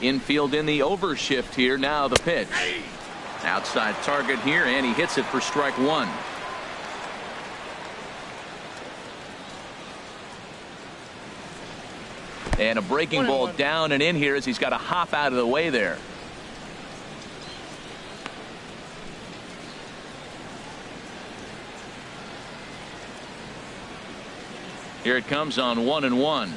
Infield in the overshift here. Now the pitch. Outside target here, and he hits it for strike 1. And a breaking ball down and in here as he's got to hop out of the way there. Here it comes on 1-1.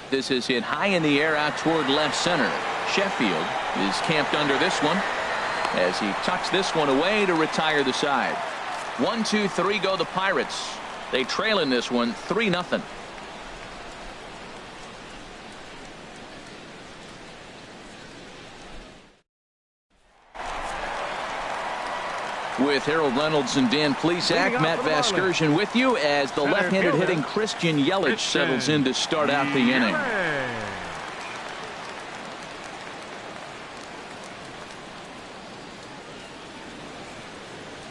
This is hit high in the air out toward left center. Sheffield is camped under this one as he tucks this one away to retire the side. 1, 2, 3 go the Pirates. They trail in this one 3-0. With Harold Reynolds and Dan Plesac, Matt Vasgersian with you as the left-handed hitting Christian Yelich settles in to start out the inning.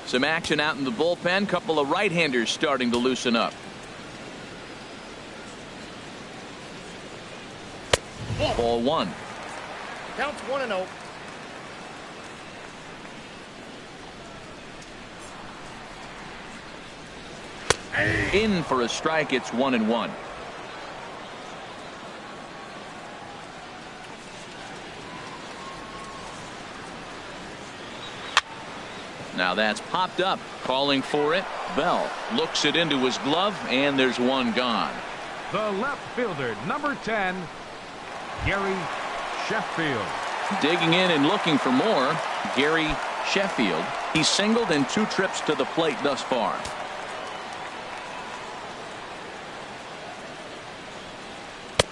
Some action out in the bullpen. Couple of right-handers starting to loosen up. Ball 1. Counts 1-0. In for a strike. It's 1-1. Now that's popped up. Calling for it. Bell looks it into his glove, and there's one gone. The left fielder, number 10, Gary Sheffield. Digging in and looking for more, Gary Sheffield. He's singled in 2 trips to the plate thus far.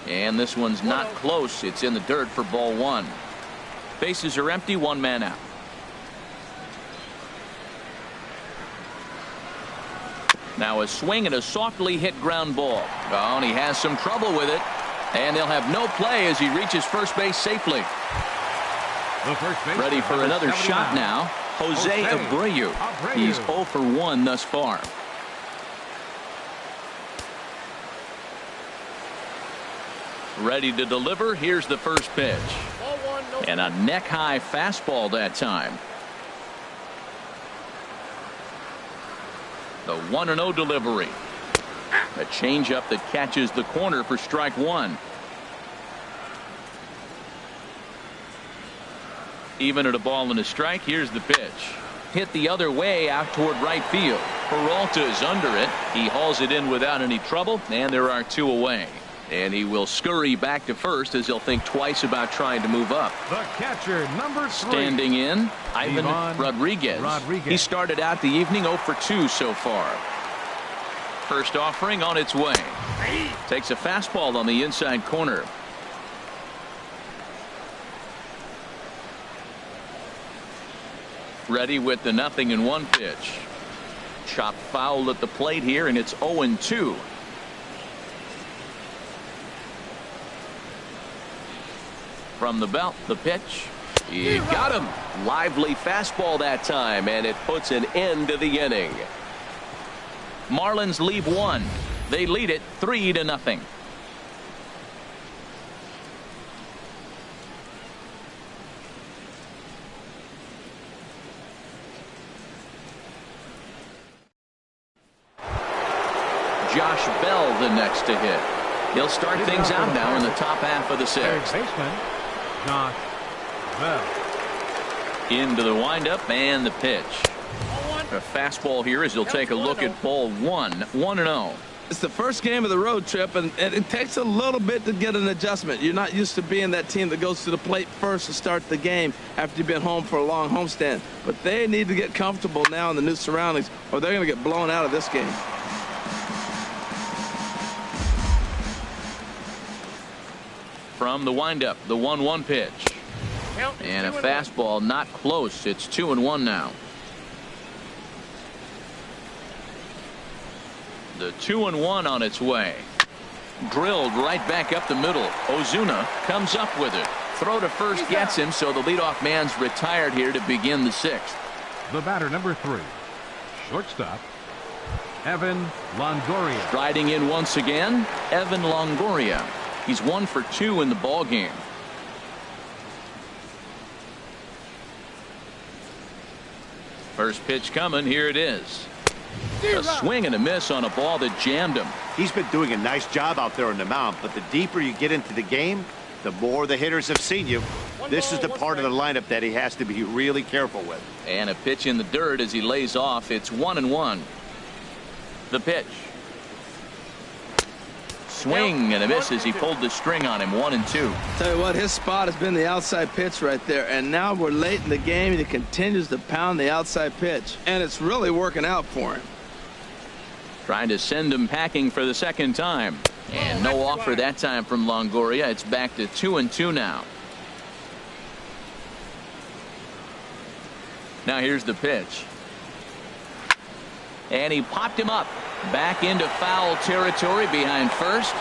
And this one's not close. It's in the dirt for ball 1. Bases are empty, 1 man out. Now a swing and a softly hit ground ball. Oh, and he has some trouble with it. And they'll have no play as he reaches first base safely. Ready for another shot now. Jose Abreu. He's 0 for 1 thus far. Ready to deliver. Here's the first pitch. And a neck-high fastball that time. The 1-0 delivery. A changeup that catches the corner for strike 1. Even at a ball and a strike, here's the pitch. Hit the other way out toward right field. Peralta is under it. He hauls it in without any trouble, and there are 2 away. And he will scurry back to first as he'll think twice about trying to move up. The catcher, number 3. Standing in, Ivan Rodriguez. He started out the evening 0 for 2 so far. First offering on its way. Takes a fastball on the inside corner. Ready with the 0-1 pitch. Chopped foul at the plate here, and it's 0-2. From the belt, the pitch. He got him. Lively fastball that time, and it puts an end to the inning. Marlins leave 1. They lead it 3-0. Josh Bell the next to hit. He'll start things out now in the top half of the 6th. Baseman, Josh Bell. Into the windup and the pitch. A fastball here as he'll take a look at ball 1. 1-0. It's the first game of the road trip, and it takes a little bit to get an adjustment. You're not used to being that team that goes to the plate first to start the game after you've been home for a long homestand. But they need to get comfortable now in the new surroundings, or they're going to get blown out of this game. From the windup, the 1-1 pitch. And a fastball not close. It's 2-1 now. The 2-1 on its way. Drilled right back up the middle. OZUNA comes up with it. Throw to first gets him, so the leadoff man's retired here to begin the 6th. The batter, number 3, shortstop, Evan Longoria. Striding in once again, Evan Longoria. He's 1 for 2 in the ball game. First pitch coming. Here it is. A swing and a miss on a ball that jammed him. He's been doing a nice job out there on the mound, but the deeper you get into the game, the more the hitters have seen you. This is the part of the lineup that he has to be really careful with. And a pitch in the dirt as he lays off. It's 1-1. The pitch. Swing and a miss as he pulled the string on him. 1-2. Tell you what, his spot has been the outside pitch right there, and now we're late in the game and he continues to pound the outside pitch, and it's really working out for him. Trying to send him packing for the 2nd time, and no offer that time from Longoria. It's back to 2-2 now. Now here's the pitch, and he popped him up. Back into foul territory behind first.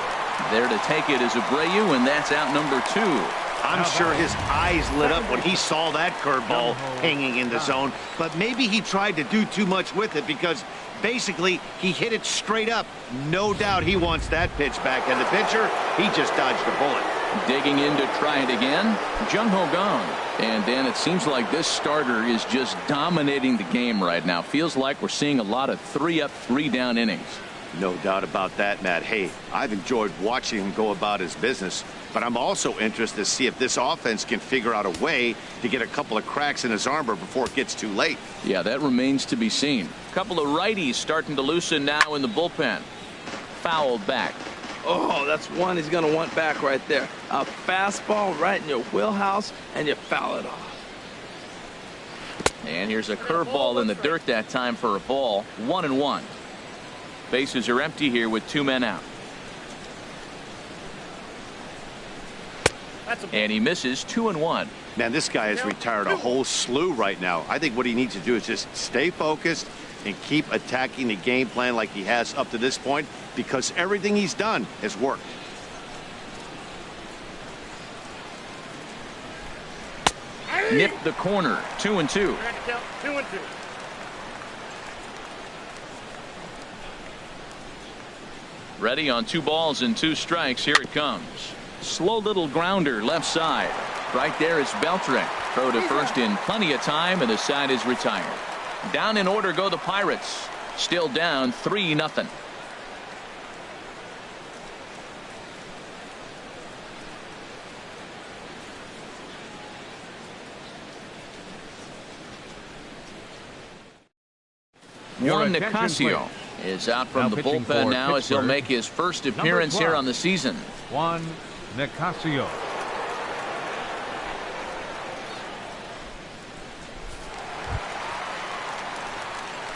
There to take it is Abreu, and that's out number 2. I'm sure his eyes lit up when he saw that curveball hanging in the zone, but maybe he tried to do too much with it because basically he hit it straight up. No doubt he wants that pitch back, and the pitcher, he just dodged a bullet. Digging in to try it again. Jung gone. And Dan, it seems like this starter is just dominating the game right now. Feels like we're seeing a lot of 3-up, 3-down innings. No doubt about that, Matt. Hey, I've enjoyed watching him go about his business, but I'm also interested to see if this offense can figure out a way to get a couple of cracks in his armor before it gets too late. Yeah, that remains to be seen. A couple of righties starting to loosen now in the bullpen. Fouled back. Oh, that's one he's going to want back right there. A fastball right in your wheelhouse, and you foul it off. And here's a curveball in the dirt that time for a ball. 1-1. Bases are empty here with 2 men out. And he misses. 2-1. Man, this guy has retired a whole slew right now. I think what he needs to do is just stay focused and keep attacking the game plan like he has up to this point, because everything he's done has worked. Nipped the corner. 2-2. 2-2. Ready on 2 balls and 2 strikes. Here it comes. Slow little grounder left side. Right there is Beltre. Throw to first in plenty of time, and the side is retired. Down in order go the Pirates. Still down 3-0. Juan Nicasio is out from the bullpen now as he'll make his first appearance here on the season. Juan Nicasio.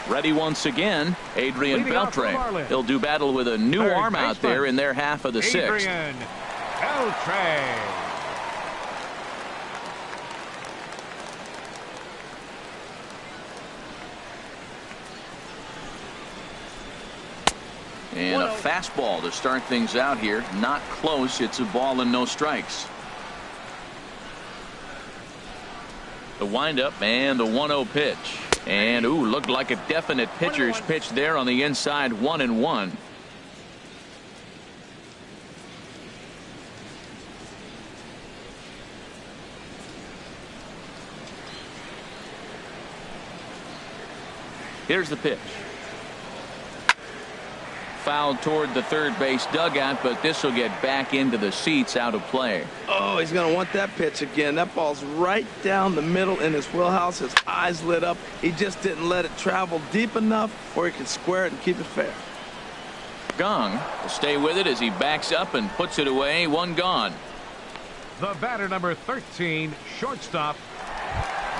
Ready once again, Adrian Beltre. He'll do battle with a new arm out there in their half of the 6th. Adrian Beltre. And a fastball to start things out here. Not close. It's a ball and no strikes. The windup and the 1-0 pitch. And ooh, looked like a definite pitcher's pitch there on the inside. 1-1. Here's the pitch. Fouled toward the third base dugout, but this will get back into the seats, out of play. Oh, he's going to want that pitch again. That ball's right down the middle in his wheelhouse. His eyes lit up. He just didn't let it travel deep enough where he could square it and keep it fair. Young will stay with it as he backs up and puts it away. 1 gone. The batter, number 13, shortstop,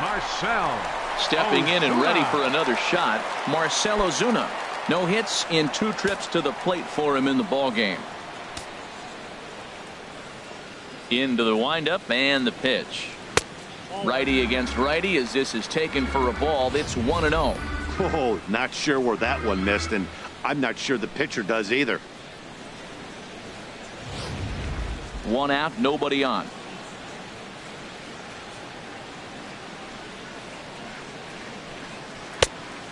Marcell. Stepping in and ready for another shot, Marcell OZUNA. No hits in 2 trips to the plate for him in the ball game. Into the windup and the pitch. Righty against righty as this is taken for a ball. It's 1-0. Oh, not sure where that one missed, and I'm not sure the pitcher does either. 1 out, nobody on.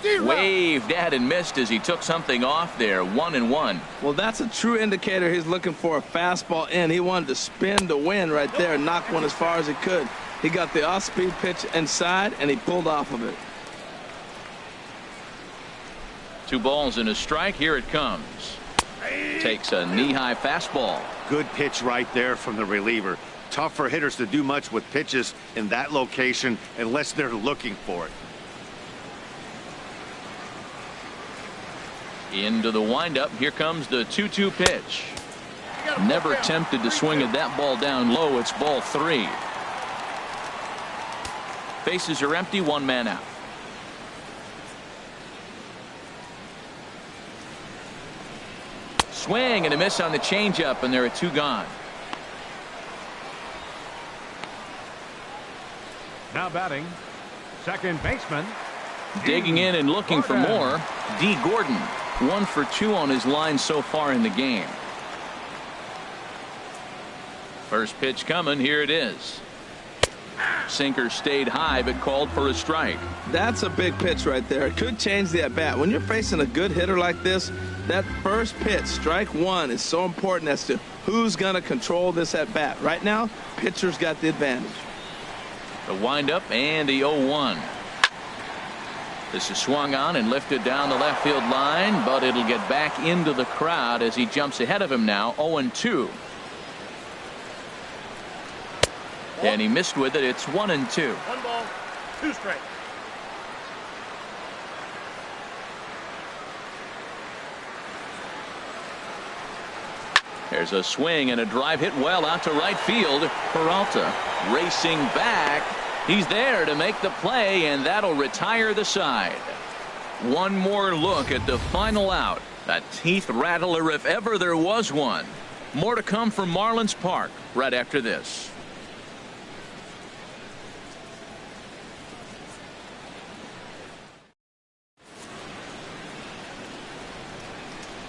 Waved at and missed as he took something off there. 1-1. Well, that's a true indicator. He's looking for a fastball in. He wanted to spin to win right there and knock one as far as he could. He got the off-speed pitch inside, and he pulled off of it. 2 balls and a strike. Here it comes. Takes a knee-high fastball. Good pitch right there from the reliever. Tough for hitters to do much with pitches in that location unless they're looking for it. Into the windup. Here comes the 2-2 pitch. Never tempted to swing at that ball down low. It's ball 3. Bases are empty. 1 man out. Swing and a miss on the changeup, and there are 2 gone. Now batting, second baseman. Digging in and looking for more. D. Gordon. 1 for 2 on his line so far in the game. First pitch coming. Here it is. Sinker stayed high but called for a strike. That's a big pitch right there. It could change the at bat. When you're facing a good hitter like this, that first pitch, strike 1, is so important as to who's going to control this at bat. Right now, pitcher's got the advantage. The windup and the 0-1. This is swung on and lifted down the left field line, but it'll get back into the crowd as he jumps ahead of him now. 0-2. And he missed with it. It's 1-2. 1 ball, 2 strikes. There's a swing and a drive hit well out to right field. Peralta racing back. He's there to make the play, and that'll retire the side. One more look at the final out. A teeth rattler if ever there was one. More to come from Marlins Park right after this.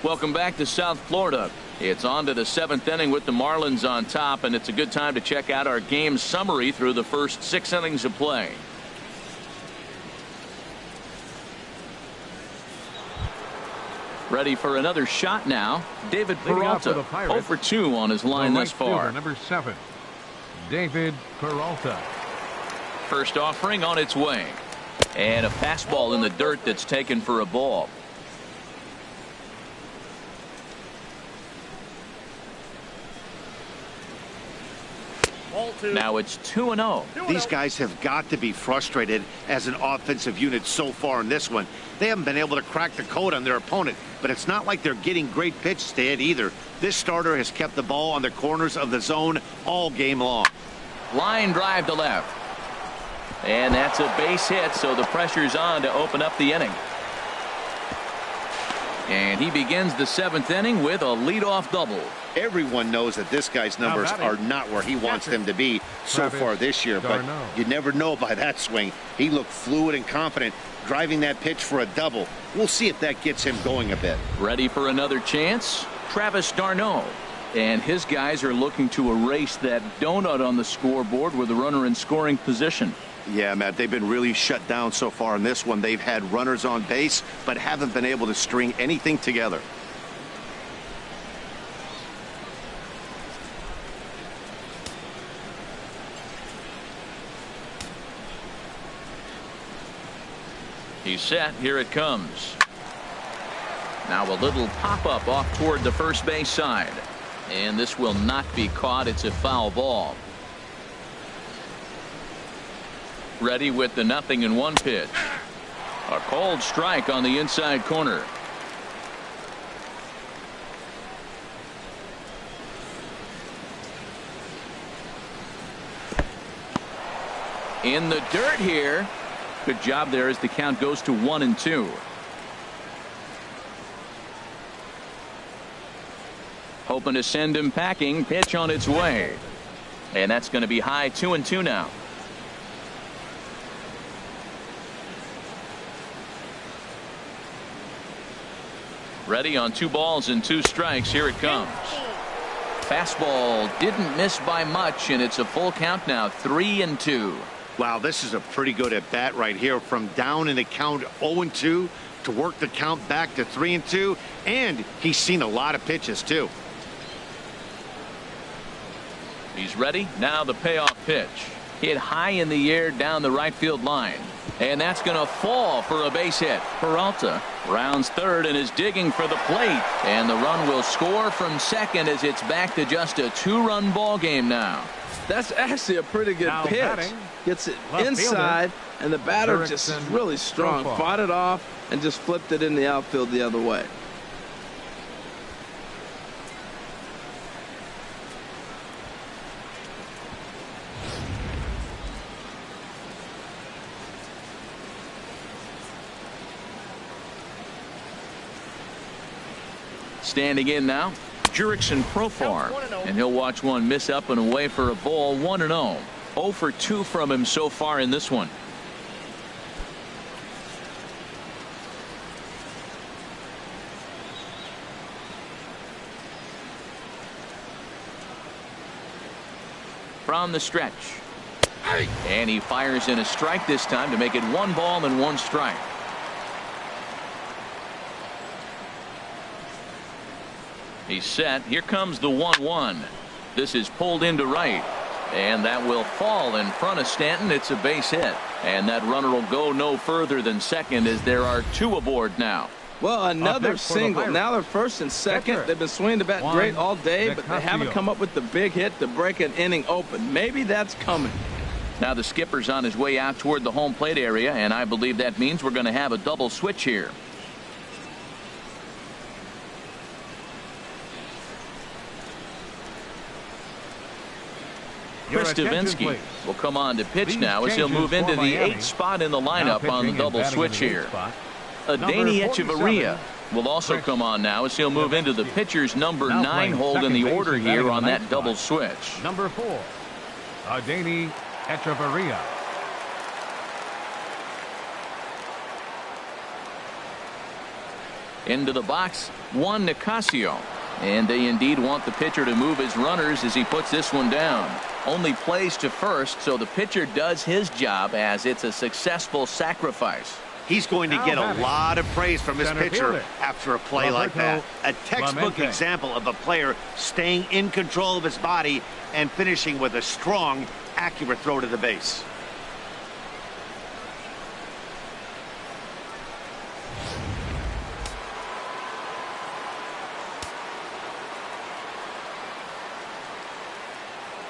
Welcome back to South Florida. It's on to the 7th inning with the Marlins on top, and it's a good time to check out our game summary through the first 6 innings of play. Ready for another shot now. David Peralta, 0 for 2 on his line thus far. Number 7, David Peralta. First offering on its way. And a fastball in the dirt that's taken for a ball. Now it's 2-0. These guys have got to be frustrated as an offensive unit so far in this one. They haven't been able to crack the code on their opponent, but it's not like they're getting great pitches to hit either. This starter has kept the ball on the corners of the zone all game long. Line drive to left. And that's a base hit, so the pressure's on to open up the inning. And he begins the 7th inning with a leadoff double. Everyone knows that this guy's numbers are not where he wants them to be so far this year, but you never know by that swing. He looked fluid and confident driving that pitch for a double. We'll see if that gets him going a bit. Ready for another chance? Travis d'Arnaud. And his guys are looking to erase that donut on the scoreboard with a runner in scoring position. Yeah, Matt, they've been really shut down so far in this one. They've had runners on base, but haven't been able to string anything together. He's set. Here it comes. Now a little pop-up off toward the first base side. And this will not be caught. It's a foul ball. Ready with the 0-1 pitch. A cold strike on the inside corner. In the dirt here. Good job there as the count goes to 1-2. Hoping to send him packing. Pitch on its way. And that's going to be high. 2-2 now. Ready on 2 balls and 2 strikes. Here it comes. Fastball didn't miss by much, and it's a full count now. 3-2. Wow, this is a pretty good at bat right here. From down in the count 0-2 to work the count back to 3-2, and he's seen a lot of pitches too. He's ready. Now the payoff pitch. Hit high in the air down the right field line. And that's going to fall for a base hit. Peralta rounds third and is digging for the plate. And the run will score from second as it's back to just a 2-run ball game now. That's actually a pretty good pitch. Gets it inside, and the batter just is really strong. Fought it off and just flipped it in the outfield the other way. Standing in now, Jurickson Profar, and he'll watch one miss up and away for a ball. 1-0. 0 for 2 from him so far in this one. From the stretch, and he fires in a strike this time to make it 1 ball and 1 strike. He's set. Here comes the 1-1. This is pulled into right, and that will fall in front of Stanton. It's a base hit, and that runner will go no further than second as there are 2 aboard now. Well, another single. Now they're first and second. They've been swinging the bat great all day, but they haven't come up with the big hit to break an inning open. Maybe that's coming. Now the skipper's on his way out toward the home plate area, and I believe that means we're going to have a double switch here. Your attention, Kristovinsky please. will come on to pitch These now as he'll changes move into for the Miami. 8th spot in the Now lineup on the pitching and double batting switch in the here. 8th spot, Adeiny number Echeverria 47, will also Chris come on now as he'll move into the Clemente. pitcher's number Now 9 playing hold in second the base order and batting here in on the that ninth double spot. switch. Number 4, Adeiny Echeverria. Into the box, Juan Nicasio. And they indeed want the pitcher to move his runners as he puts this one down. Only plays to first, so the pitcher does his job as it's a successful sacrifice. He's going to get a lot of praise from his Center pitcher fielder, after a play like that. Roberto, A textbook Clemente. example of a player staying in control of his body and finishing with a strong, accurate throw to the base.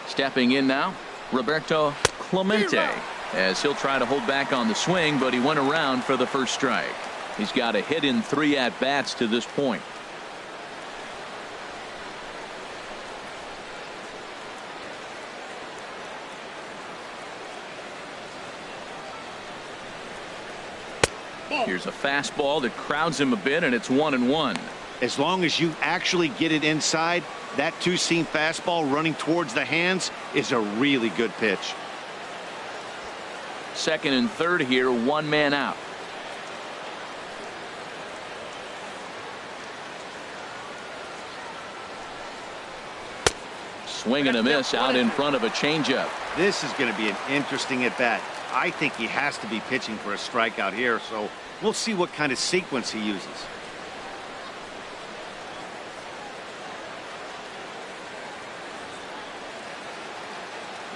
Stepping in now, Roberto Clemente, as he'll try to hold back on the swing, but he went around for the first strike. He's got a hit in 3 at-bats to this point. Here's a fastball that crowds him a bit, and it's 1-1. As long as you actually get it inside, that two-seam fastball running towards the hands is a really good pitch. Second and third here, 1 man out. Swing and a miss out in front of a changeup. This is going to be an interesting at-bat. I think he has to be pitching for a strikeout here, so we'll see what kind of sequence he uses.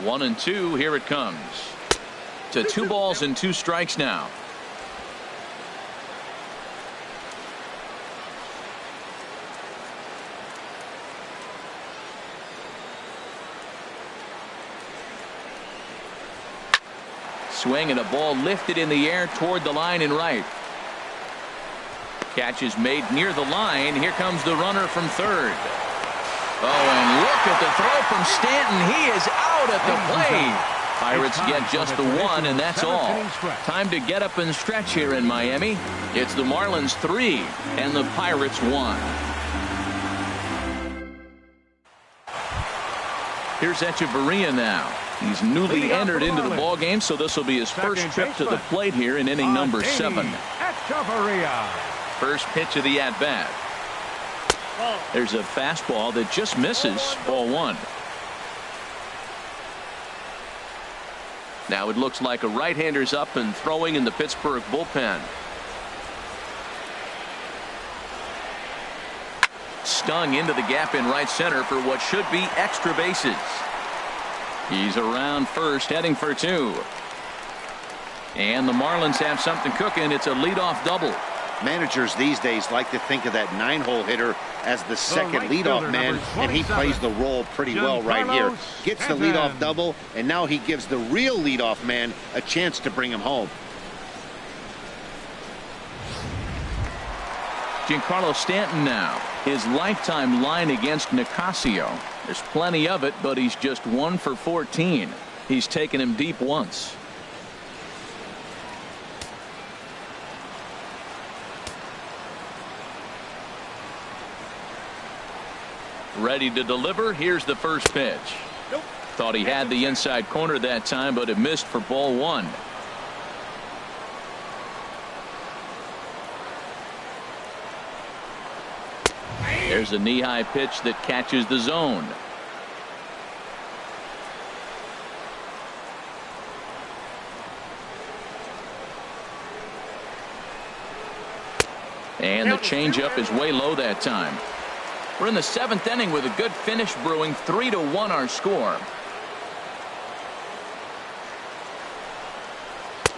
One and two, here it comes. To 2 balls and 2 strikes now. Swing and a ball lifted in the air toward the line and right. Catch is made near the line. Here comes the runner from third. Oh, and look at the throw from Stanton. He is out at the plate. Pirates get just the 1, and that's all. Time to get up and stretch here in Miami. It's the Marlins 3 and the Pirates 1. Here's Echeverria now. He's newly entered into the ball game, so this will be his first trip to the plate here in inning number 7. Echeverria. First pitch of the at-bat. There's a fastball that just misses. Ball 1. Now it looks like a right-hander's up and throwing in the Pittsburgh bullpen. Stung into the gap in right center for what should be extra bases. He's around first, heading for 2. And the Marlins have something cooking. It's a leadoff double. Managers these days like to think of that 9-hole hitter as the second right leadoff fielder, man, number and he 27, plays the role pretty well right here. Gets the leadoff double, and now he gives the real leadoff man a chance to bring him home. Giancarlo Stanton now. His lifetime line against Nicasio. There's plenty of it, but he's just 1 for 14. He's taken him deep once. Ready to deliver. Here's the first pitch. Thought he had the inside corner that time, but it missed for ball 1. There's a knee-high pitch that catches the zone. And the changeup is way low that time. We're in the 7th inning with a good finish brewing. 3-1 our score.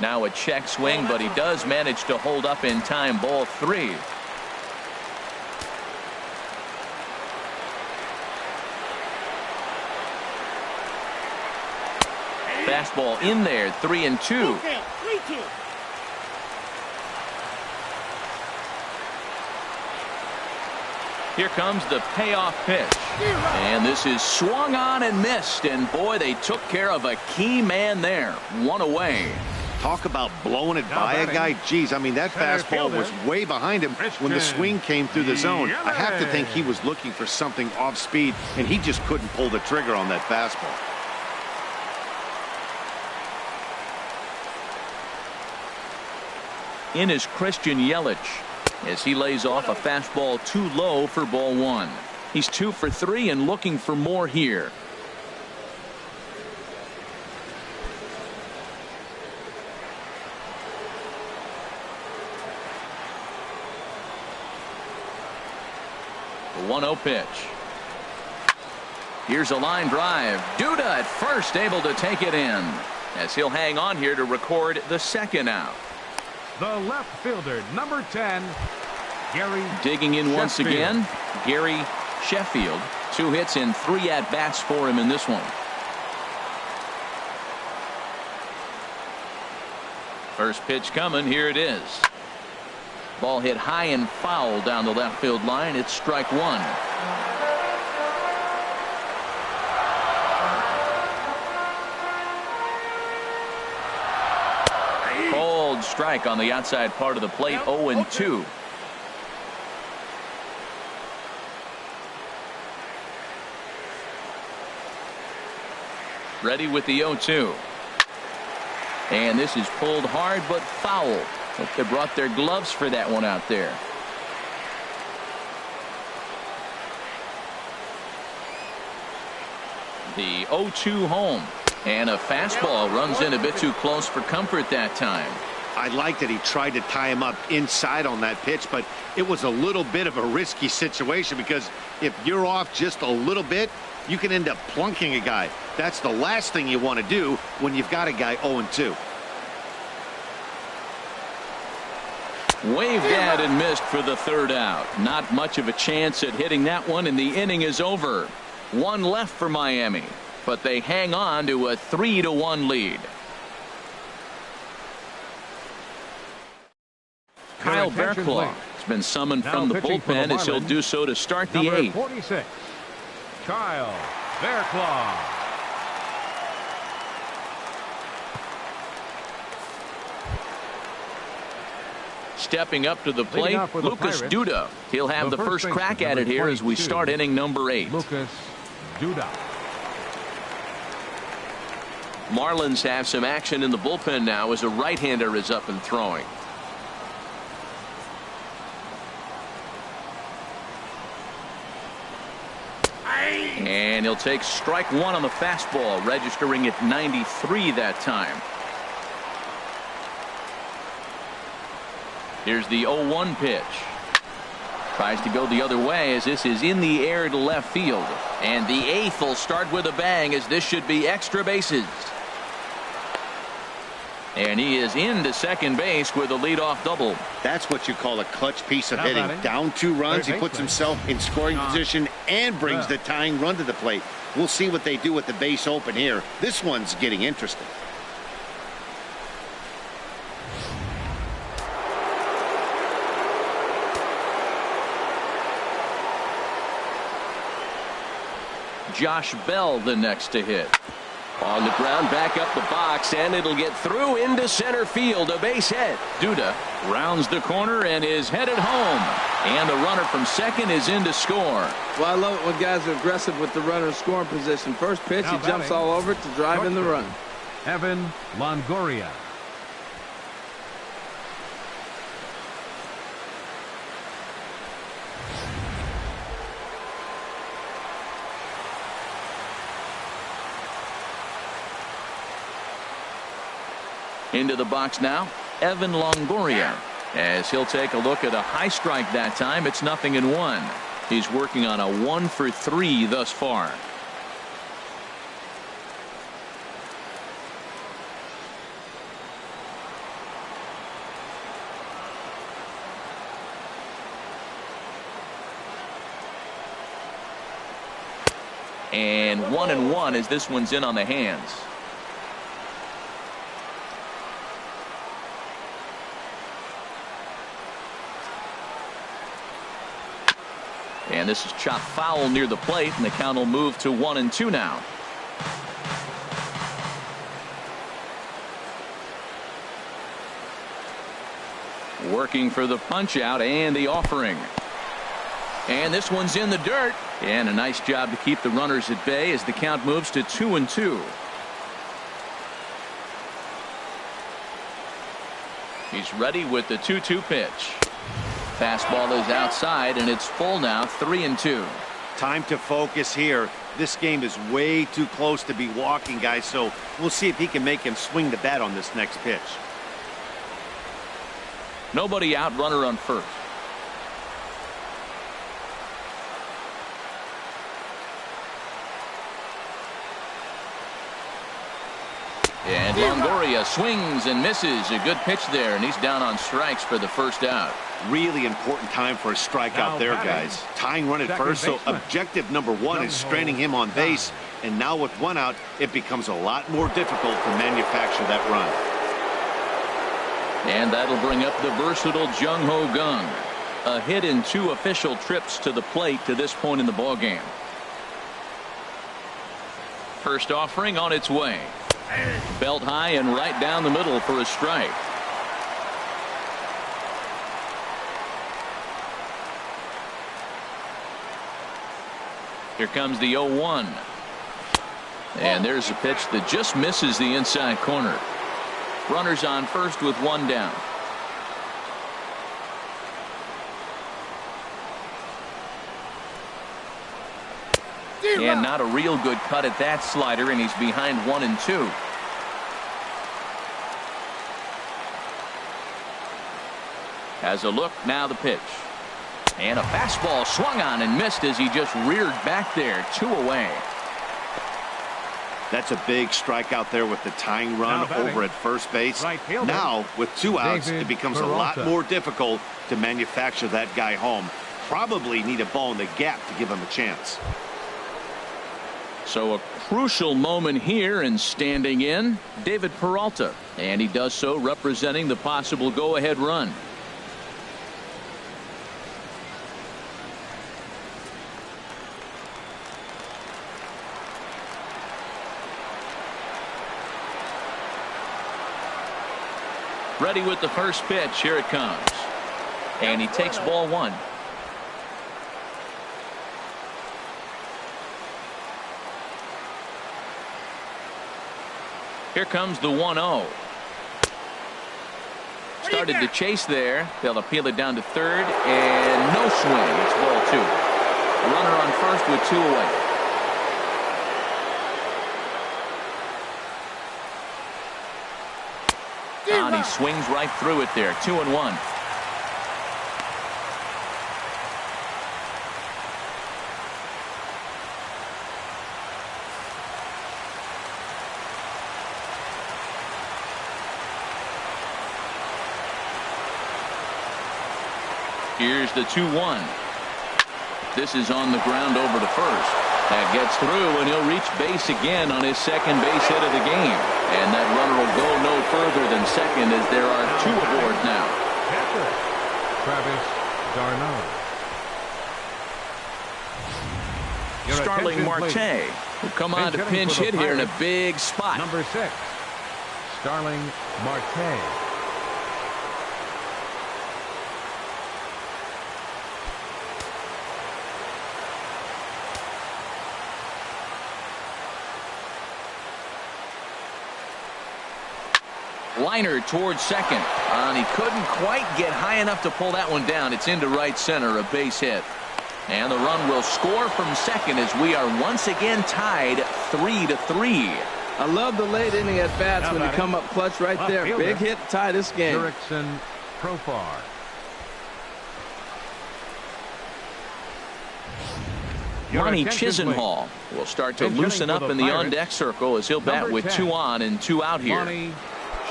Now a check swing, but he does manage to hold up in time. Ball 3. Fastball in there. 3-2. Here comes the payoff pitch. And this is swung on and missed. And boy, they took care of a key man there. One away. Talk about blowing it by a guy. Geez, I mean, that fastball was way behind him when the swing came through the zone. I have to think he was looking for something off speed, and he just couldn't pull the trigger on that fastball. In is Christian Yelich as he lays off a fastball too low for ball one. He's 2 for 3 and looking for more here. The 1-0 pitch. Here's a line drive. DUDA at first, able to take it in as he'll hang on here to record the second out. The left fielder, number 10, Gary. Digging in once again, Gary Sheffield. 2 hits and 3 at-bats for him in this one. First pitch coming. Here it is. Ball hit high and foul down the left field line. It's strike one. Cold strike on the outside part of the plate. 0-2. Ready with the 0-2. And this is pulled hard but foul. Hope they brought their gloves for that one out there. The 0-2 home. And a fastball runs in a bit too close for comfort that time. I like that he tried to tie him up inside on that pitch, but it was a little bit of a risky situation because if you're off just a little bit, you can end up plunking a guy. That's the last thing you want to do when you've got a guy 0-2. Waved at and missed for the third out. Not much of a chance at hitting that one, and the inning is over. 1 left for Miami, but they hang on to a 3-1 lead. Kyle Beckett has been summoned from the bullpen as he'll do so to start the 8th. 46, Kyle Beckett. Stepping up to the plate, Lucas DUDA. He'll have the first crack at it here as we start inning number 8. Lucas DUDA. Marlins have some action in the bullpen now as a right-hander is up and throwing. And he'll take strike one on the fastball, registering at 93 that time. Here's the 0-1 pitch. Tries to go the other way as this is in the air to left field. And the 8th will start with a bang as this should be extra bases. And he is into second base with a leadoff double. That's what you call a clutch piece of hitting. Down 2 runs, he puts himself in scoring position and brings the tying run to the plate. We'll see what they do with the base open here. This one's getting interesting. Josh Bell the next to hit. On the ground, back up the box, and it'll get through into center field. A base hit. DUDA rounds the corner and is headed home. And the runner from second is in to score. Well, I love it when guys are aggressive with the runner in scoring position. First pitch, he jumps all over it to drive in the run. Evan Longoria. Into the box now, Evan Longoria, as he'll take a look at a high strike that time. It's 0-1. He's working on a 1 for 3 thus far. And 1-1 as this one's in on the hands. And this is chopped foul near the plate, and the count will move to 1-2 now. Working for the punch out and the offering. And this one's in the dirt. And a nice job to keep the runners at bay as the count moves to 2-2. He's ready with the 2-2 pitch. Fastball is outside, and it's full now, 3-2. Time to focus here. This game is way too close to be walking, guys, so we'll see if he can make him swing the bat on this next pitch. Nobody out, runner on first. And Longoria swings and misses. A good pitch there, and he's down on strikes for the first out. Really important time for a strikeout there, guys. Tying run at first, so objective number one is stranding him on base. And now with one out, it becomes a lot more difficult to manufacture that run. And that'll bring up the versatile Jung Gung. A hit in 2 official trips to the plate to this point in the ballgame. First offering on its way. Belt high and right down the middle for a strike. Here comes the 0-1. And there's a pitch that just misses the inside corner. Runners on first with one down. And not a real good cut at that slider, and he's behind 1-2. Has a look, now the pitch. And a fastball swung on and missed as he just reared back there, 2 away. That's a big strikeout there with the tying run over at first base. Now, with 2 outs, it becomes a lot more difficult to manufacture that guy home. Probably need a ball in the gap to give him a chance. So a crucial moment here, and standing in, David Peralta. And he does so representing the possible go-ahead run. Ready with the first pitch. Here it comes. And he takes ball 1. Here comes the 1-0. Started to chase there. They'll appeal it down to third, and no swing. It's ball 2. Runner on first with 2 away. And he swings right through it there. 2-1. Here's the 2-1. This is on the ground over to first. That gets through, and he'll reach base again on his second base hit of the game. And that runner will go no further than second, as there are 2 aboard now. Travis d'Arnaud. Starling Marte will come on to pinch hit here in a big spot. Number 6, Starling Marte. Liner towards second. And he couldn't quite get high enough to pull that one down. It's into right center, a base hit. And the run will score from second as we are once again tied 3-3. I love the late inning at bats when you come up clutch right there. Big hit, tie this game. Erickson Profar. Ronnie Chisenhall will start to loosen up in the on-deck circle as he'll bat with 2 on and 2 out here.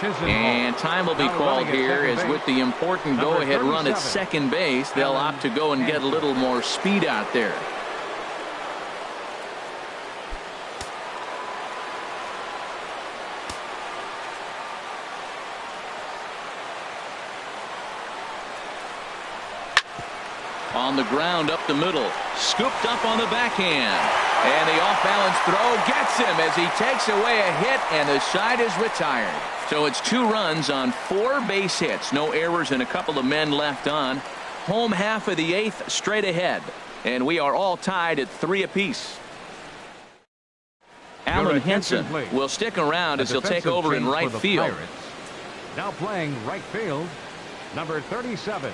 And time will be called here, as with the important go-ahead run at second base, they'll opt to go and get a little more speed out there. On the ground up the middle. Scooped up on the backhand. And the off-balance throw gets him as he takes away a hit, and the side is retired. So it's 2 runs on 4 base hits. No errors and a couple of men left on. Home half of the 8th straight ahead. And we are all tied at 3 apiece. Alan Henson will stick around as he'll take over in right field. Now playing right field, number 37.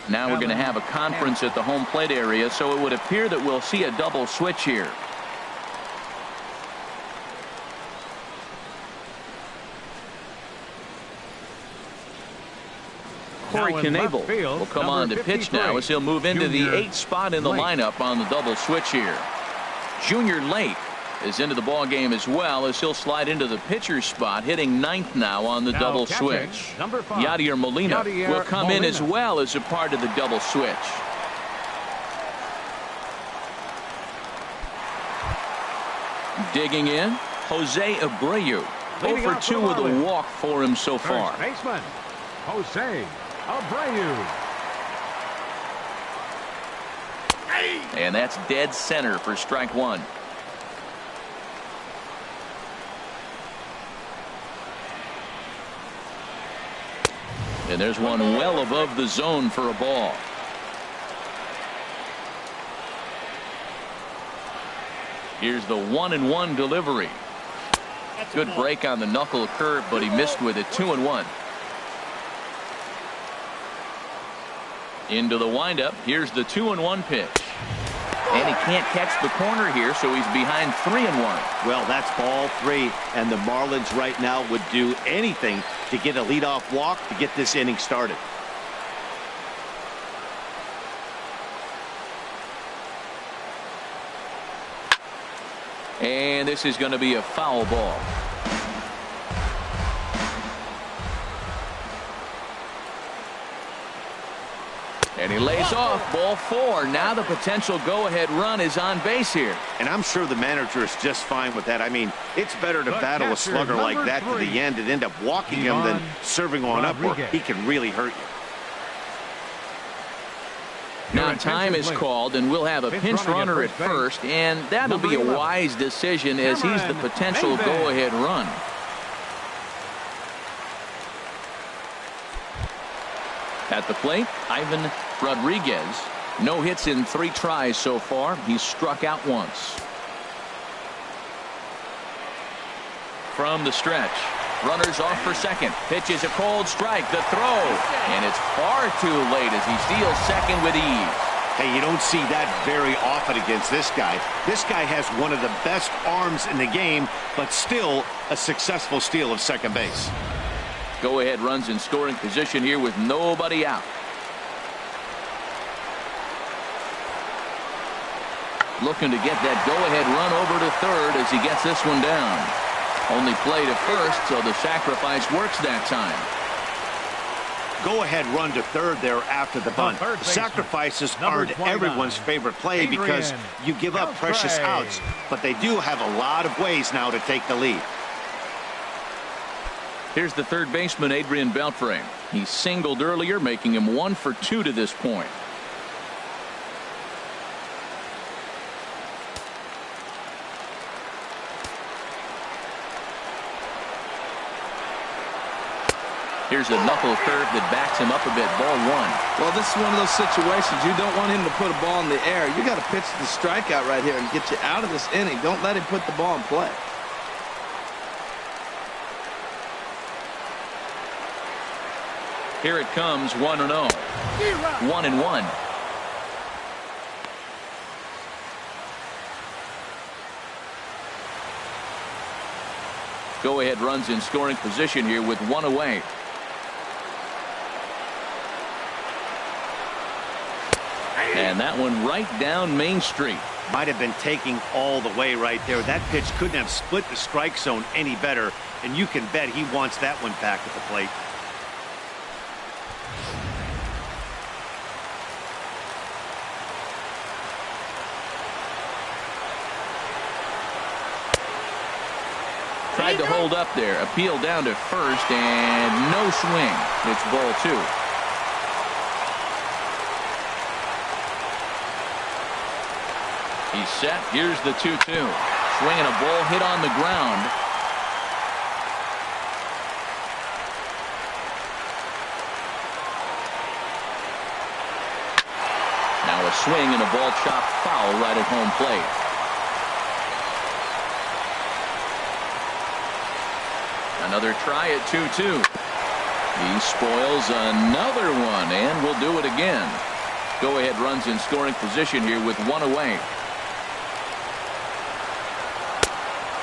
Now we're going to have a conference at the home plate area, so it would appear that we'll see a double switch here. Corey Knebel will come on to pitch now as he'll move into the 8th spot in the lineup on the double switch here. Junior Lake is into the ball game as well as he'll slide into the pitcher's spot, hitting 9th now on the double switch. Yadier Molina will come in as well as a part of the double switch. Digging in, Jose Abreu. 0 for 2 with a walk for him so far. First baseman, Jose Abreu. And that's dead center for strike 1. And there's one well above the zone for a ball. Here's the 1-1 delivery. Good break on the knuckle curve, but he missed with it. 2-1. Into the windup. Here's the 2-1 pitch. And he can't catch the corner here, so he's behind 3-1. Well, that's ball 3, and the Marlins right now would do anything to get a leadoff walk to get this inning started. And this is going to be a foul ball. And he lays off. Ball 4. Now the potential go-ahead run is on base here. And I'm sure the manager is just fine with that. I mean, it's better to battle a slugger like that to the end and end up walking him than serving on up where he can really hurt you. Now time is called, and we'll have a pinch runner at first, and that'll be a wise decision as he's the potential go-ahead run. At the plate, Ivan Rodriguez. No hits in 3 tries so far. He's struck out once. From the stretch, runners off for second. Pitch is a cold strike. The throw, and it's far too late as he steals second with ease. Hey, you don't see that very often against this guy. This guy has one of the best arms in the game, but still a successful steal of second base. Go-ahead runs in scoring position here with nobody out. Looking to get that go-ahead run over to third as he gets this one down. Only play to first, so the sacrifice works that time. Go-ahead run to third there after the bunt. Sacrifices aren't everyone's favorite play because you give up precious outs, but they do have a lot of ways now to take the lead. Here's the third baseman, Adrian Beltre. He singled earlier, making him 1 for 2 to this point. Here's a knuckle curve that backs him up a bit. Ball 1. Well, this is one of those situations you don't want him to put a ball in the air. You got to pitch the strikeout right here and get you out of this inning. Don't let him put the ball in play. Here it comes, 1-0. 1-1. Go-ahead runs in scoring position here with 1 away. And that one right down Main Street. Might have been taking all the way right there. That pitch couldn't have split the strike zone any better, and you can bet he wants that one back at the plate. Tried to hold up there. Appeal down to first, and no swing. It's ball 2. He's set. Here's the 2-2. Swinging a ball hit on the ground. Now a swing and a ball chopped foul right at home plate. Another try at 2-2. He spoils another one and will do it again. Go-ahead runs in scoring position here with one away.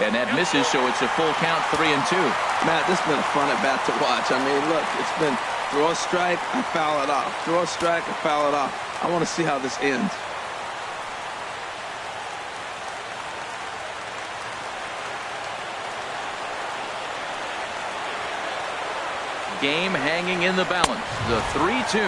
And that misses, so it's a full count, 3-2. Matt, this has been a fun at bat to watch. I mean, look, it's been throw a strike, I foul it off. Throw a strike, I foul it off. I want to see how this ends. Game hanging in the balance. The 3-2.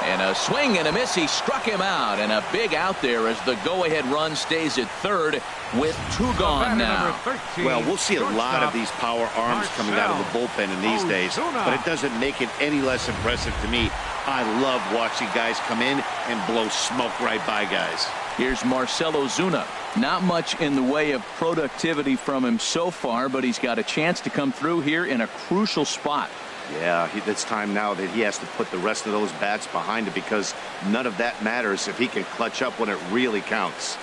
And a swing and a miss. He struck him out. And a big out there as the go-ahead run stays at third with two gone now. Well, we'll see a lot of these power arms coming out of the bullpen in these days, but it doesn't make it any less impressive to me. I love watching guys come in and blow smoke right by guys. Here's Marcell OZUNA. Not much in the way of productivity from him so far, but he's got a chance to come through here in a crucial spot. Yeah, it's time now that he has to put the rest of those bats behind him, because none of that matters if he can clutch up when it really counts.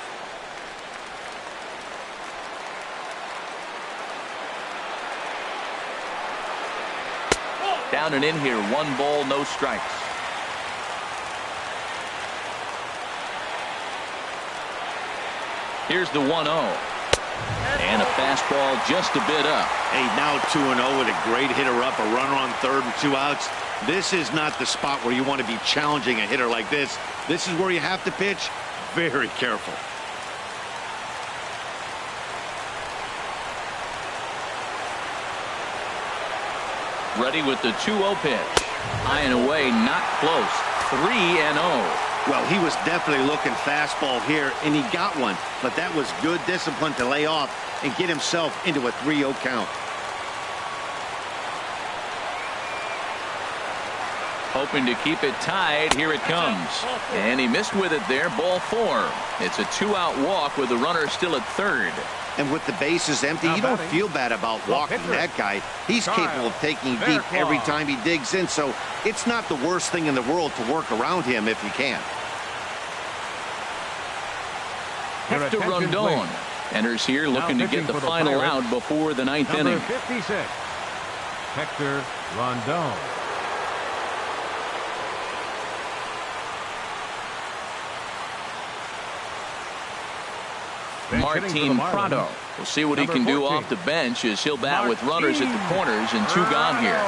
Down and in here, 1 ball, no strikes. Here's the 1-0. And a fastball just a bit up. Hey, now 2-0 with a great hitter up, a runner on third and 2 outs. This is not the spot where you want to be challenging a hitter like this. This is where you have to pitch very careful. Ready with the 2-0 pitch. High and away, not close. 3-0. Well, he was definitely looking fastball here, and he got one. But that was good discipline to lay off and get himself into a 3-0 count. Hoping to keep it tied. Here it comes. And he missed with it there. Ball 4. It's a 2-out walk with the runner still at third. And with the bases empty, you don't feel bad about walking that guy. He's capable of taking deep every time he digs in, so it's not the worst thing in the world to work around him if you can. Hector Rondon enters here looking to get the final out before the 9th inning. Number 56, Hector Rondon. Martin Prado. We'll see what he can do off the bench as he'll bat with runners at the corners and 2 gone here.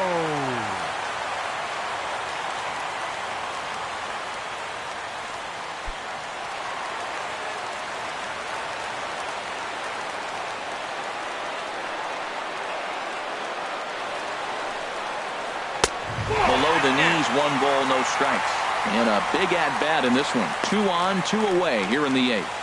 Below the knees, 1 ball, no strikes. And a big at-bat in this one. 2 on, 2 away here in the 8th.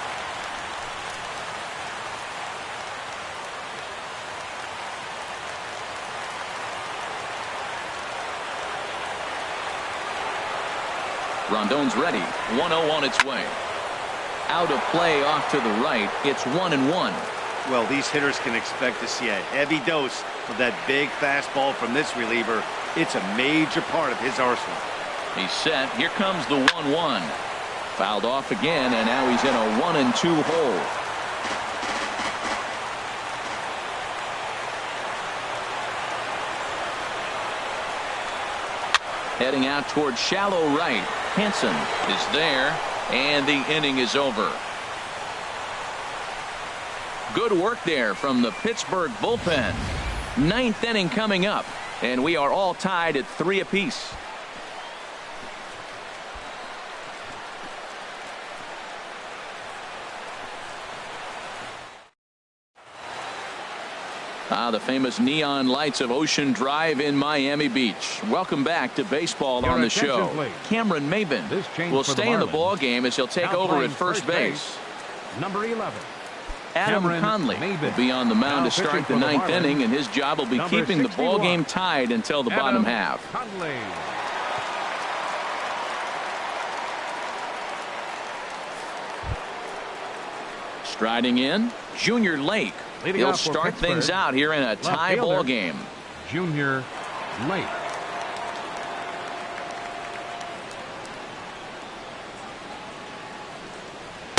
Rondon's ready. 1-0 on its way. Out of play off to the right. It's 1-1. Well, these hitters can expect to see a heavy dose of that big fastball from this reliever. It's a major part of his arsenal. He's set. Here comes the 1-1. Fouled off again, and now he's in a 1-2 hole. Heading out toward shallow right. Hansen is there, and the inning is over. Good work there from the Pittsburgh bullpen. 9th inning coming up, and we are all tied at 3 apiece. The famous neon lights of Ocean Drive in Miami Beach. Welcome back to baseball on the show. Cameron Maybin will stay in the ball game as he'll take over at first base. Number 11. Adam Conley will be on the mound to start the 9th inning, and his job will be keeping the ball game tied until the bottom half. Striding in, Junior Lake. Leading He'll off for start things Pittsburgh, out here in a tie fielder, ball game. Junior Lake.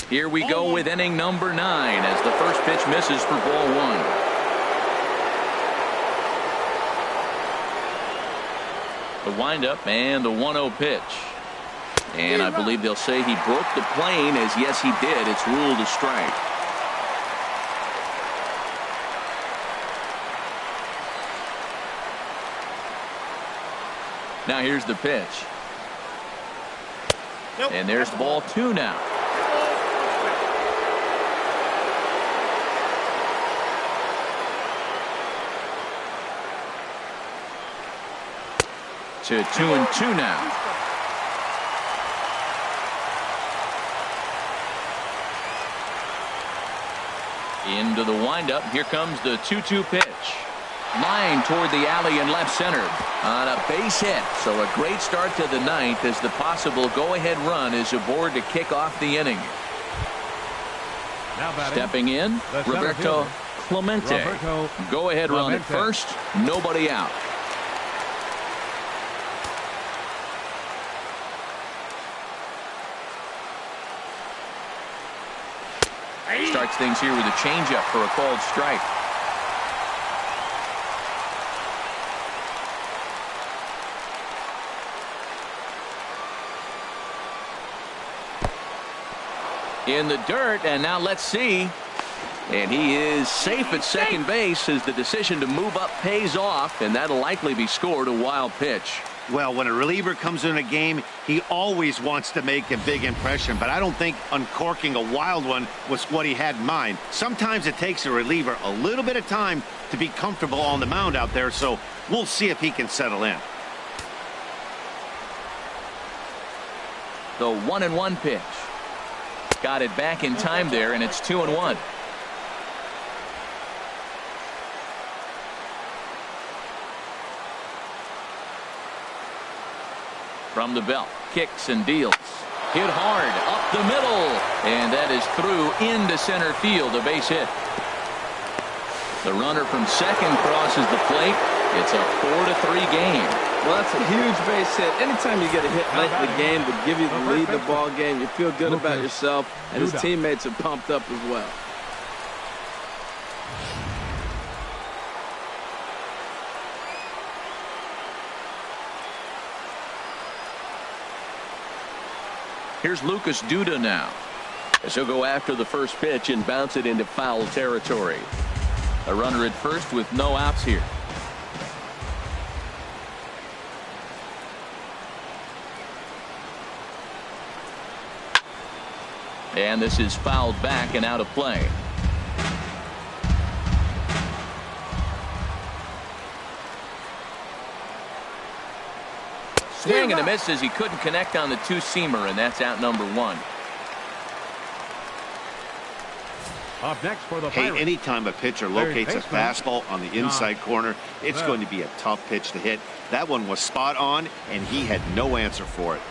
Here we go with inning number 9 as the first pitch misses for ball 1. The windup and the 1-0 pitch. And I believe they'll say he broke the plane, as yes he did. It's ruled a strike. Now here's the pitch. And there's ball 2 now. To 2-2 now. Into the windup. Here comes the 2-2 pitch. Line toward the alley in left center on a base hit. So a great start to the 9th as the possible go-ahead run is aboard to kick off the inning. Now batting, stepping in, Roberto Clemente. Go-ahead run at first. Nobody out. Starts things here with a changeup for a called strike. In the dirt, and now let's see. And he is safe at second base as the decision to move up pays off, and that'll likely be scored a wild pitch. Well, when a reliever comes in a game, he always wants to make a big impression, but I don't think uncorking a wild one was what he had in mind. Sometimes it takes a reliever a little bit of time to be comfortable on the mound out there, so we'll see if he can settle in. The 1-1 pitch. Got it back in time there, and it's 2-1. From the belt, kicks and deals. Hit hard up the middle, and that is through into center field, a base hit. The runner from second crosses the plate. It's a 4-3 game. Well, that's a huge base hit. Anytime you get a hit late in the game to give you the lead in the ball game, you feel good about yourself, and his teammates are pumped up as well. Here's Lucas DUDA now, as he'll go after the first pitch and bounce it into foul territory. A runner at first with no outs here. And this is fouled back and out of play. Swing and a miss as he couldn't connect on the two-seamer, and that's out number 1. Up next for the Pirates. Hey, anytime a pitcher locates a fastball on the inside corner, it's going to be a tough pitch to hit. That one was spot on, and he had no answer for it.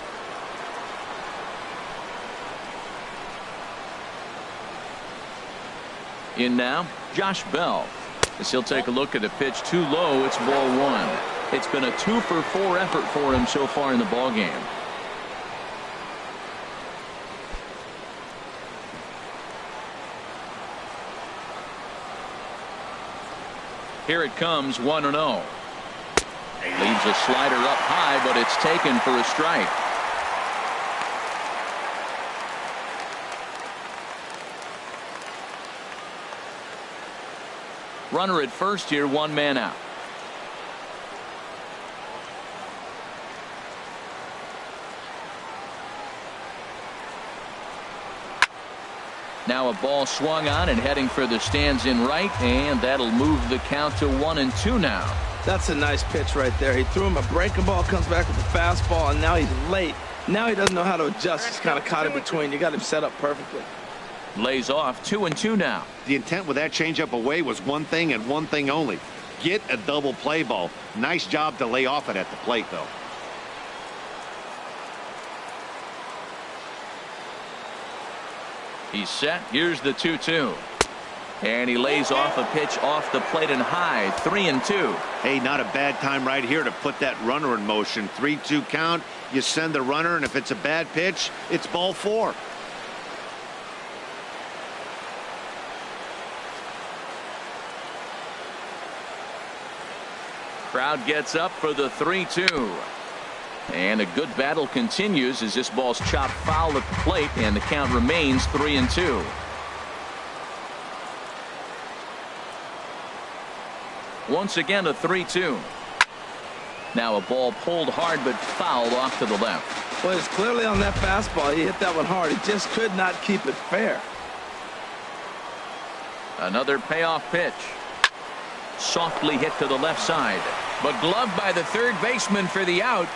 In now, Josh Bell, as he'll take a look at a pitch too low. It's ball 1. It's been a 2-for-4 effort for him so far in the ball game. Here it comes, 1-0. Leaves a slider up high, but it's taken for a strike. Runner at first here, 1 man out. Now a ball swung on and heading for the stands in right, and that'll move the count to 1-2 now. That's a nice pitch right there. He threw him a breaking ball, comes back with a fastball, and now he's late. Now he doesn't know how to adjust. He's kind of caught in between. You got him set up perfectly. Lays off, 2-2 now. The intent with that changeup away was one thing and one thing only. Get a double play ball. Nice job to lay off it at the plate, though. He's set. Here's the 2-2. And he lays off a pitch off the plate and high. 3-2. Hey, not a bad time right here to put that runner in motion. 3-2 count. You send the runner, and if it's a bad pitch, it's ball 4. Crowd gets up for the 3-2. And a good battle continues as this ball's chopped foul at the plate, and the count remains 3-2. Once again, a 3-2. Now a ball pulled hard but fouled off to the left. Well, it's clearly on that fastball. He hit that one hard. He just could not keep it fair. Another payoff pitch. Softly hit to the left side, but gloved by the third baseman for the out.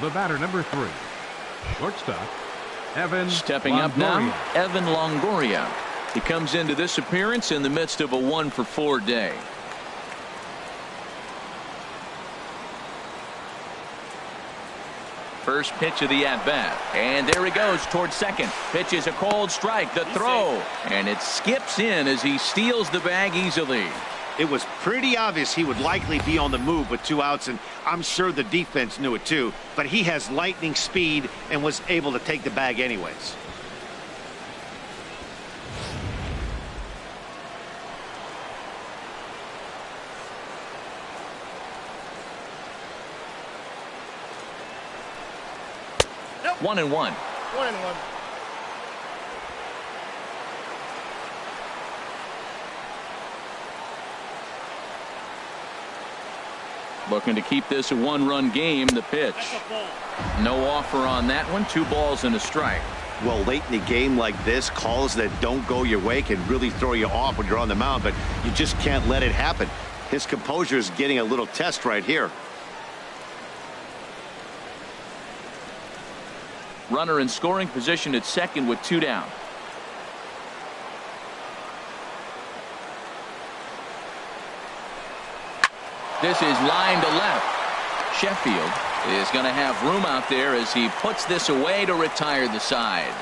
The batter, number 3, shortstop, Evan Stepping Longoria. up now, Evan Longoria. He comes into this appearance in the midst of a 1-for-4 day. First pitch of the at-bat, and there he goes towards second. Pitch is a cold strike. The throw, and it skips in as he steals the bag easily. It was pretty obvious he would likely be on the move with 2 outs, and I'm sure the defense knew it too, but he has lightning speed and was able to take the bag anyways. Nope. 1-1. 1-1. Looking to keep this a 1-run game. The pitch. No offer on that one. 2 balls and a strike. Well, late in the game like this, calls that don't go your way can really throw you off when you're on the mound, but you just can't let it happen. His composure is getting a little test right here. Runner in scoring position at second with 2 down. This is line to left. Sheffield is going to have room out there as he puts this away to retire the side.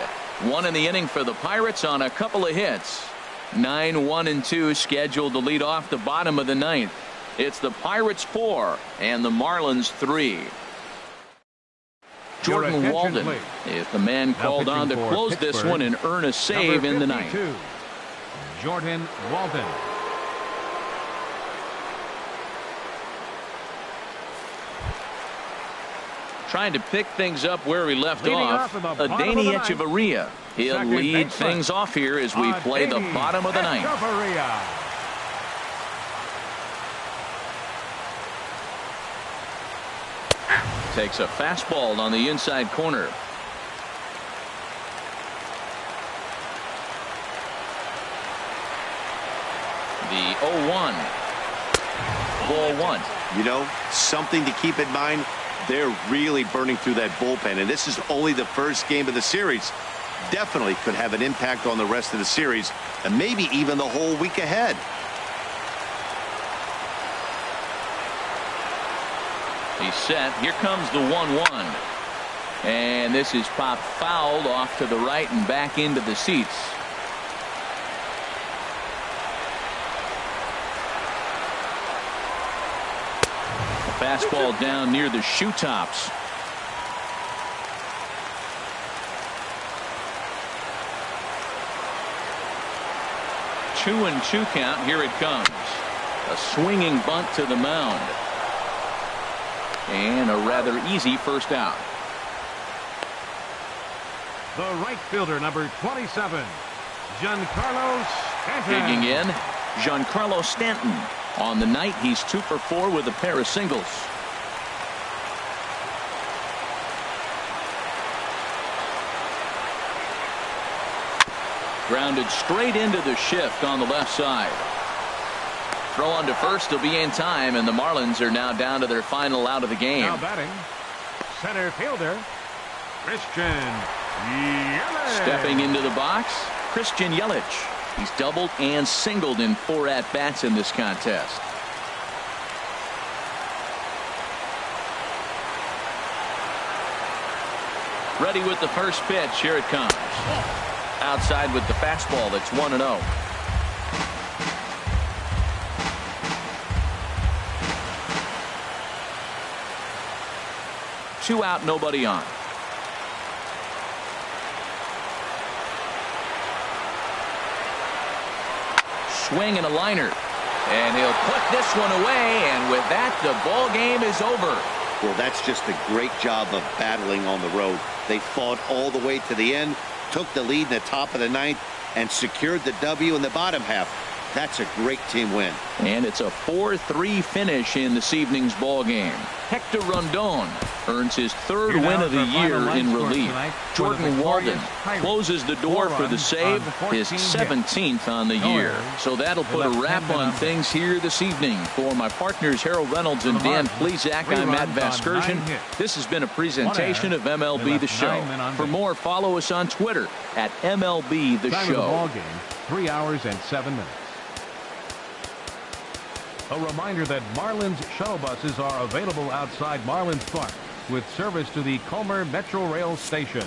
1 in the inning for the Pirates on a couple of hits. 9-1-2 scheduled to lead off the bottom of the 9th. It's the Pirates 4 and the Marlins 3. Jordan Walden is the man called on to close this one and earn a save in the 9th. Jordan Walden. Trying to pick things up where we left off. Adani Echeverria. He'll lead things off here as we play the bottom of the 9th. Takes a fastball on the inside corner. The 0-1. Ball 1. You know, something to keep in mind. They're really burning through that bullpen, and this is only the first game of the series. Definitely could have an impact on the rest of the series and maybe even the whole week ahead. He's set. Here comes the 1-1. And this is popped fouled off to the right and back into the seats. Fastball down near the shoe tops. Two and 2 count. Here it comes. A swinging bunt to the mound. And a rather easy first out. The right fielder, number 27, GIANCARLO Stanton. Digging in, GIANCARLO Stanton. On the night, he's 2 for 4 with a pair of singles. Grounded straight into the shift on the left side. Throw on to first will be in time, and the Marlins are now down to their final out of the game. Now batting, center fielder, Christian Yelich. Stepping into the box, Christian Yelich. He's doubled and singled in 4 at-bats in this contest. Ready with the first pitch. Here it comes. Outside with the fastball. That's 1-0. 2 out, nobody on. Swing and a liner. And he'll put this one away, and with that, the ball game is over. Well, that's just a great job of battling on the road. They fought all the way to the end, took the lead in the top of the 9th, and secured the W in the bottom half. That's a great team win. And it's a 4-3 finish in this evening's ball game. Hector Rondon earns his 3rd win of the year in relief. Jordan Walden closes the door for the save, his 17th on the year. So that'll put a wrap on things here this evening. For my partners Harold Reynolds and Dan Plesac, I'm Matt Vasgersian. This has been a presentation of MLB The Show. For more, follow us on Twitter at MLB The Show. Ball game, 3 hours and 7 minutes. A reminder that Marlins shuttle buses are available outside Marlins Park with service to the Comer Metro Rail Station.